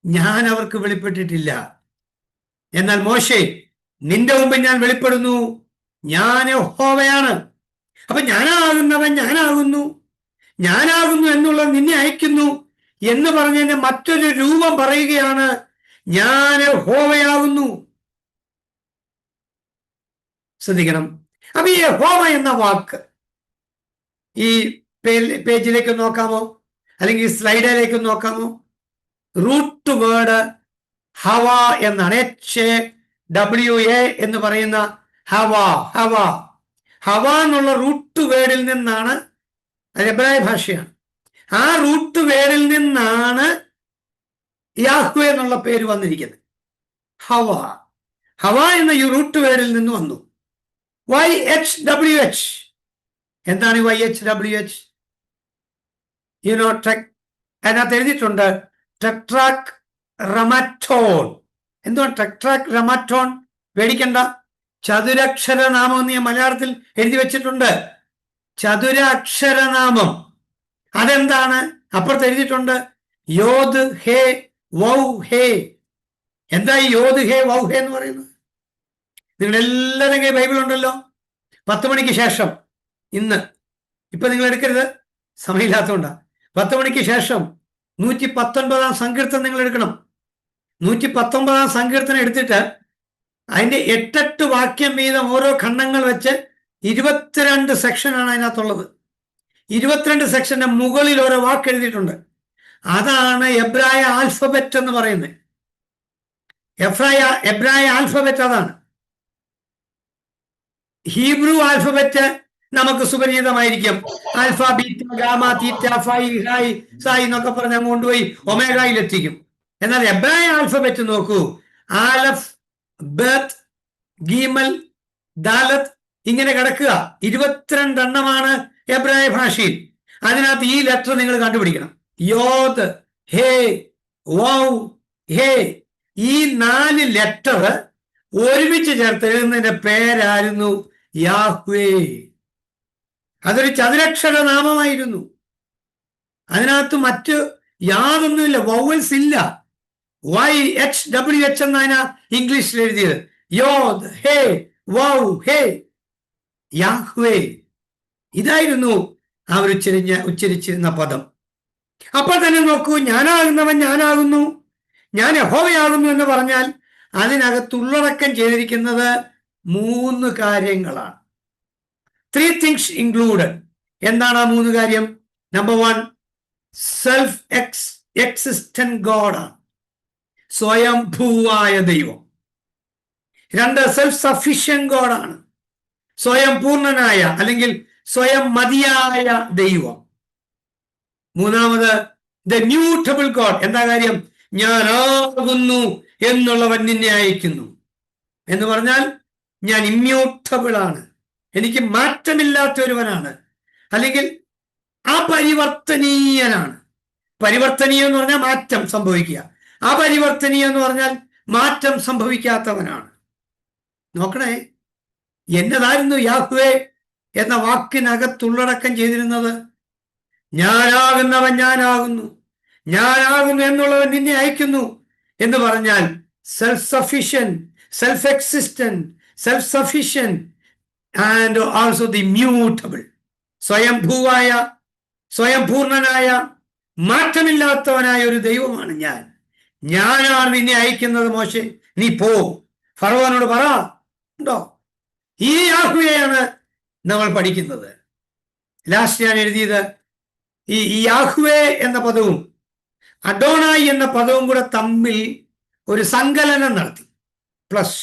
ഞാൻ അവർക്ക് വെളിപ്പെട്ടിട്ടില്ല. എന്നാൽ മോശെ, നിന്റെ മുമ്പിൽ ഞാൻ വെളിപ്പെടുന്നു, ഞാൻ യഹോവയാണ്. അപ്പൊ ഞാനാകുന്നവൻ ഞാനാകുന്നു എന്നുള്ളത് നിന്നെ അയക്കുന്നു എന്ന് പറഞ്ഞതിന്റെ മറ്റൊരു രൂപം പറയുകയാണ്, ഞാൻ യഹോവയാകുന്നു. ശ്രദ്ധിക്കണം. അപ്പൊ ഈ യഹോവ എന്ന വാക്ക് ഈ പേജിലേക്ക് നോക്കാമോ, അല്ലെങ്കിൽ സ്ലൈഡിലേക്ക് നോക്കാമോ? റൂട്ട് വേർഡ് ഹവ എന്നാണ്. HWA എന്ന് പറയുന്ന ഹവ എന്നുള്ള റൂട്ട് വേർഡിൽ നിന്നാണ്, അത് എബ്രായ ഭാഷയാണ്. ആ റൂട്ട് വേർഡിൽ നിന്നാണ് യാഹ്വേ എന്നുള്ള പേര് വന്നിരിക്കുന്നത്. ഹവ എന്ന ഈ റൂട്ട് വേർഡിൽ നിന്ന് വന്നു. YHWH. എന്താണ് YHWH? അതിനകത്ത് എഴുതിയിട്ടുണ്ട് ടെട്രാക് റമാറ്റോൺ. എന്തുകൊണ്ട് ടെട്രാക് റമാറ്റോൺ? പേടിക്കണ്ട, ചതുരക്ഷരനാമം എന്ന് ഞാൻ മലയാളത്തിൽ എഴുതി വെച്ചിട്ടുണ്ട്. ചതുരാക്ഷരനാമം. അതെന്താണ്? അപ്പുറത്ത് എഴുതിയിട്ടുണ്ട് യോദ് ഹേ വൗ ഹേ. എന്താ ഈ യോദ് ഹേ വൗ ഹേ എന്ന് പറയുന്നത്? നിങ്ങളെല്ലാവരും കയ്യിൽ ബൈബിൾ ഉണ്ടല്ലോ. 10 മണിക്ക് ശേഷം ഇപ്പൊ നിങ്ങൾ എടുക്കരുത്, സമയമില്ലാത്തതുകൊണ്ടാണ്. 10 മണിക്ക് ശേഷം 119-ാം സങ്കീർത്തനം നിങ്ങൾ എടുക്കണം. 119-ാം സങ്കീർത്തനം എടുത്തിട്ട് അതിന്റെ 8 വാക്യം വീതം ഓരോ ഖണ്ഡങ്ങൾ വെച്ച് 22 സെക്ഷനാണ് അതിനകത്തുള്ളത്. 22 സെക്ഷന്റെ മുകളിൽ ഓരോ വാക്ക് എഴുതിയിട്ടുണ്ട്. അതാണ് എബ്രായ ആൽഫബറ്റ് എന്ന് പറയുന്നത്. എബ്രായ ആൽഫബറ്റ് അതാണ്. ഹീബ്രു ആൽഫബറ്റ് നമുക്ക് സുപരിചിതമായിരിക്കും. ആൽഫ, ബീറ്റ, ഗാമ, തീറ്റ, ഫൈ, ഹായ്, സായി എന്നൊക്കെ പറഞ്ഞ് അങ്ങ് കൊണ്ടുപോയി ഒമേഗയിൽ എത്തിക്കും. എന്നാൽ എബ്രായ ആൽഫബറ്റ് നോക്കൂ. ആലഫ്, ബത്ത്, ഗീമൽ, ദാലത്ത് ഇങ്ങനെ കിടക്കുക. 22 എണ്ണമാണ് എബ്രായ ഭാഷയിൽ. അതിനകത്ത് ഈ ലെറ്റർ നിങ്ങൾ കണ്ടുപിടിക്കണം. യോദ്, ഹേ, വൗ, ഹേ. ഈ 4 ലെറ്റർ ഒരുമിച്ച് ചേർത്ത് എഴുതുന്നതിന്റെ പേരായിരുന്നു യാഹ്വേ. അതൊരു ചതുരക്ഷര നാമമായിരുന്നു. അതിനകത്ത് മറ്റ് യാതൊന്നുമില്ല, വൗവൽസ് ഇല്ല. YHWH എന്നാണ് ഇംഗ്ലീഷിൽ എഴുതിയത്. യോദ്, ഹേ, വൗ, ഹേ, യാഹ്വേ. ഇതായിരുന്നു അവർ ഉച്ചരിച്ചിരുന്ന പദം. അപ്പോൾ തന്നെ നോക്കൂ, ഞാനാകുന്നു, ഞാൻ യഹോവയാകുന്നു എന്ന് പറഞ്ഞാൽ അതിനകത്തുള്ളടക്കം ചെയ്തിരിക്കുന്നത് 3 കാര്യങ്ങളാണ്. 3 things included. എന്താണ് ആ 3 കാര്യം? നമ്പർ 1, സെൽഫ് എക്സിസ്റ്റന്റ് ഗോഡ്, സ്വയംഭൂവായ ദൈവം. 2, സെൽഫ് സഫിഷ്യന്റ് ഗോഡാണ്, സ്വയം പൂർണ്ണനായ അല്ലെങ്കിൽ സ്വയം മതിയായ ദൈവം. മൂന്നാമത് ദ മ്യൂട്ടബിൾ ഗോഡ്. എന്താ കാര്യം? ഞാനാകുന്നു എന്നുള്ളവൻ നിന്നെ അയക്കുന്നു എന്ന് പറഞ്ഞാൽ ഞാൻ ഇമ്മ്യൂട്ടബിൾ ആണ്, എനിക്ക് മാറ്റമില്ലാത്ത ഒരുവനാണ്, അല്ലെങ്കിൽ അപരിവർത്തനീയനാണ്. പരിവർത്തനീയം എന്ന് പറഞ്ഞാൽ മാറ്റം സംഭവിക്കുക, അപരിവർത്തനീയം എന്ന് പറഞ്ഞാൽ മാറ്റം സംഭവിക്കാത്തവനാണ്. നോക്കണേ, എന്നതായിരുന്നു യാഹ്വേ എന്ന വാക്കിനകത്തുള്ളടക്കം ചെയ്തിരുന്നത്? ഞാനാകുന്നവൻ ഞാനാകുന്നു, ഞാനാകുന്നു എന്നുള്ളവൻ നിന്നെ അയക്കുന്നു എന്ന് പറഞ്ഞാൽ self sufficient, self existent, self sufficient and also the mutable. സ്വയംഭൂവായ, സ്വയംപൂർണനായ, മാറ്റമില്ലാത്തവനായ ഒരു ദൈവമാണ് ഞാൻ. ഞാനാണ് നിന്നെ അയക്കുന്നത്. മോശെ, നീ പോ, ഫറവോനോട് പറ. ഉണ്ടോ? ഈ യാഹ്വയാണ് നമ്മൾ പഠിക്കുന്നത്. ലാസ്റ്റ് ഞാൻ എഴുതിയത് ഈ യാഹ്വേ എന്ന പദവും അഡോണായി എന്ന പദവും കൂടെ തമ്മിൽ ഒരു സങ്കലനം നടത്തി. പ്ലസ്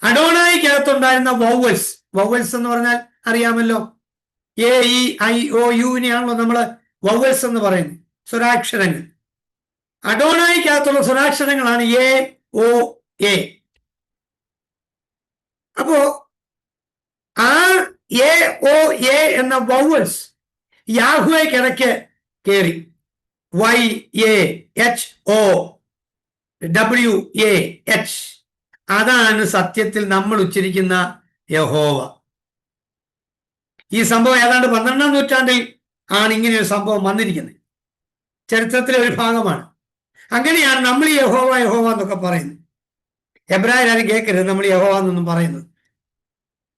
അഡോണായിക്കകത്തുണ്ടായിരുന്ന വൗവൽസ്, വൗവൽസ് എന്ന് പറഞ്ഞാൽ അറിയാമല്ലോ, AEIOUവിനെയാണല്ലോ നമ്മൾ വൗവൽസ് എന്ന് പറയുന്നത്, സ്വരാക്ഷരങ്ങൾ. അഡോണായിക്കകത്തുള്ള സ്വരാക്ഷരങ്ങളാണ് AOA. അപ്പോ ആ AOA എന്ന വൗവൽസ് യാഹ്വേക്കിടയ്ക്ക് കയറി. YAHOWAH, അതാണ് സത്യത്തിൽ നമ്മൾ ഉച്ചരിക്കുന്ന യഹോവ. ഈ സംഭവം ഏതാണ്ട് 12ാം നൂറ്റാണ്ടിൽ ആണ് ഇങ്ങനെ ഒരു സംഭവം വന്നിരിക്കുന്നത്. ചരിത്രത്തിലെ ഒരു ഭാഗമാണ്. അങ്ങനെയാണ് നമ്മൾ ഈ യഹോവ യഹോവ എന്നൊക്കെ പറയുന്നത്. എബ്രായരാരും കേൾക്കരുത് നമ്മൾ യഹോവ എന്നൊന്നും പറയുന്നത്.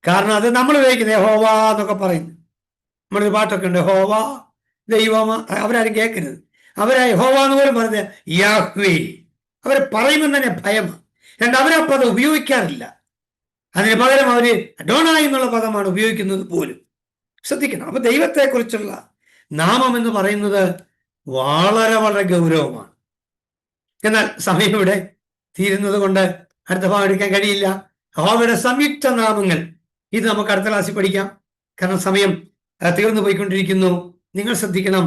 കാരണം അത് നമ്മൾ ഉപയോഗിക്കുന്നത് യഹോവ എന്നൊക്കെ പറയുന്നു. നമ്മളൊരു പാട്ടൊക്കെ ഉണ്ട്, യഹോവ ദൈവമ. അവരാരും കേൾക്കരുത്. അവരെ യഹോവ എന്ന് പോലും പറഞ്ഞ യാഹ്വേ. അവരെ പറയുമ്പോൾ തന്നെ ഭയമാണ്. രണ്ട്, അവരാ പദം ഉപയോഗിക്കാറില്ല. അതിന് പകരം അവര് അഡോണായി എന്നുള്ള പദമാണ് ഉപയോഗിക്കുന്നത് പോലും. ശ്രദ്ധിക്കണം. അപ്പൊ ദൈവത്തെക്കുറിച്ചുള്ള നാമം എന്ന് പറയുന്നത് വളരെ വളരെ ഗൗരവമാണ്. എന്നാൽ സമയം ഇവിടെ തീരുന്നത് കൊണ്ട് അടുത്ത ഭാഗം എടുക്കാൻ കഴിയില്ല. യഹോവയുടെ സംയുക്ത നാമങ്ങൾ ഇത് നമുക്ക് അടുത്ത ക്ലാസ്സിൽ പഠിക്കാം. കാരണം സമയം തീർന്നു പോയിക്കൊണ്ടിരിക്കുന്നു. നിങ്ങൾ ശ്രദ്ധിക്കണം,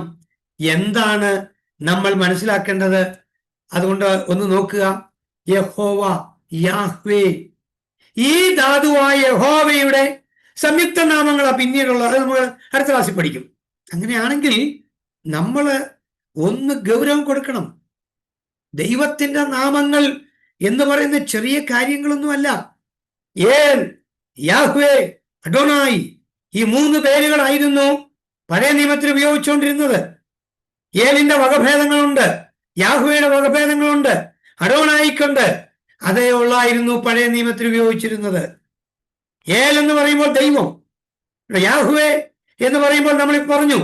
എന്താണ് നമ്മൾ മനസ്സിലാക്കേണ്ടത്. അതുകൊണ്ട് ഒന്ന് നോക്കുക. യഹോവ, യാഹ്വേ, ഈ ധാതുവായ യഹോവയുടെ സംയുക്ത നാമങ്ങളാ പിന്നീടുള്ള, അത് നമ്മൾ അടുത്ത ക്ലാസ്സിൽ പഠിക്കും. അങ്ങനെയാണെങ്കിൽ നമ്മൾ ഒന്ന് ഗൗരവം കൊടുക്കണം. ദൈവത്തിന്റെ നാമങ്ങൾ എന്ന് പറയുന്ന ചെറിയ കാര്യങ്ങളൊന്നുമല്ല. ഏൽ, യാഹ്വേ, അഡോണായി, ഈ 3 പേരുകളായിരുന്നു പഴയ നിയമത്തിൽ ഉപയോഗിച്ചുകൊണ്ടിരുന്നത്. ഏലിന്റെ വകഭേദങ്ങളുണ്ട്, യാഹ്വയുടെ വകഭേദങ്ങളുണ്ട്, അഡോണായിക്കുണ്ട്. അതേ ഉള്ളായിരുന്നു പഴയ നിയമത്തിൽ ഉപയോഗിച്ചിരുന്നത്. ഏൽ എന്ന് പറയുമ്പോൾ ദൈവം, യാഹ്വേ എന്ന് പറയുമ്പോൾ നമ്മൾ പറഞ്ഞു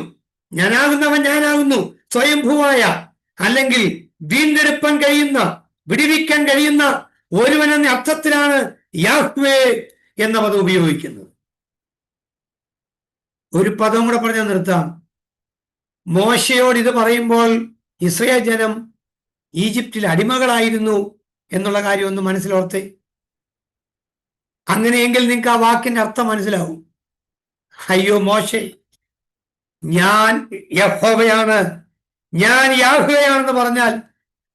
ഞാനാകുന്നവൻ ഞാനാകുന്നു, സ്വയംഭൂവായ, അല്ലെങ്കിൽ വീണ്ടെടുപ്പാൻ കഴിയുന്ന, വിടിവിക്കാൻ കഴിയുന്ന ഒരുവൻ എന്ന അർത്ഥത്തിലാണ് യാഹ്വേ എന്ന പദം ഉപയോഗിക്കുന്നത്. ഒരു പദം കൂടെ പറഞ്ഞാൽ നിർത്താം. മോശയോട് ഇത് പറയുമ്പോൾ ഇസ്രായേൽ ജനം ഈജിപ്തിൽ അടിമകളായിരുന്നു എന്നുള്ള കാര്യം ഒന്ന് മനസ്സിലോർത്തേ. അങ്ങനെയെങ്കിൽ നിങ്ങൾക്ക് ആ വാക്കിന്റെ അർത്ഥം മനസ്സിലാവും. അയ്യോ മോശെ, ഞാൻ യഹോവയാണ്, ഞാൻ യാഹ്വയാണെന്ന് പറഞ്ഞാൽ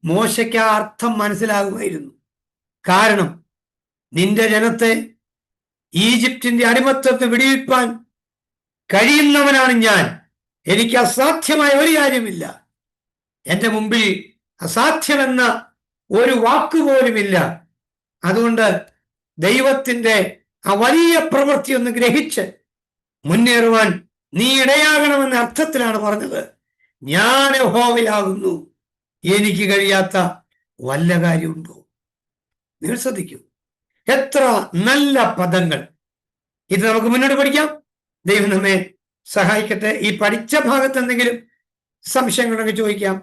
മോശയ്ക്ക് ആ അർത്ഥം മനസ്സിലാകുമായിരുന്നു. കാരണം നിന്റെ ജനത്തെ ഈജിപ്തിന്റെ അടിമത്തത്തെ വിടുവിപ്പാൻ കഴിയുന്നവനാണ് ഞാൻ. എനിക്ക് അസാധ്യമായ ഒരു കാര്യമില്ല. എൻ്റെ മുമ്പിൽ അസാധ്യമെന്ന ഒരു വാക്കുപോലുമില്ല. അതുകൊണ്ട് ദൈവത്തിന്റെ ആ വലിയ പ്രവൃത്തി ഒന്ന് ഗ്രഹിച്ച് മുന്നേറുവാൻ നീ ഇടയാകണമെന്ന അർത്ഥത്തിലാണ് പറഞ്ഞത്. ഞാൻ യഹോവയാകുന്നു, എനിക്ക് കഴിയാത്ത വല്ല കാര്യമുണ്ടോ? നിങ്ങൾ ശ്രദ്ധിക്കൂ, എത്ര നല്ല പദങ്ങൾ. ഇത് നമുക്ക് മുന്നോട്ട് പഠിക്കാം. ദൈവം നമ്മെ സഹായിക്കട്ടെ. ഈ പഠിച്ച ഭാഗത്ത് എന്തെങ്കിലും സംശയങ്ങളുണ്ടെങ്കിൽ ചോദിക്കാം.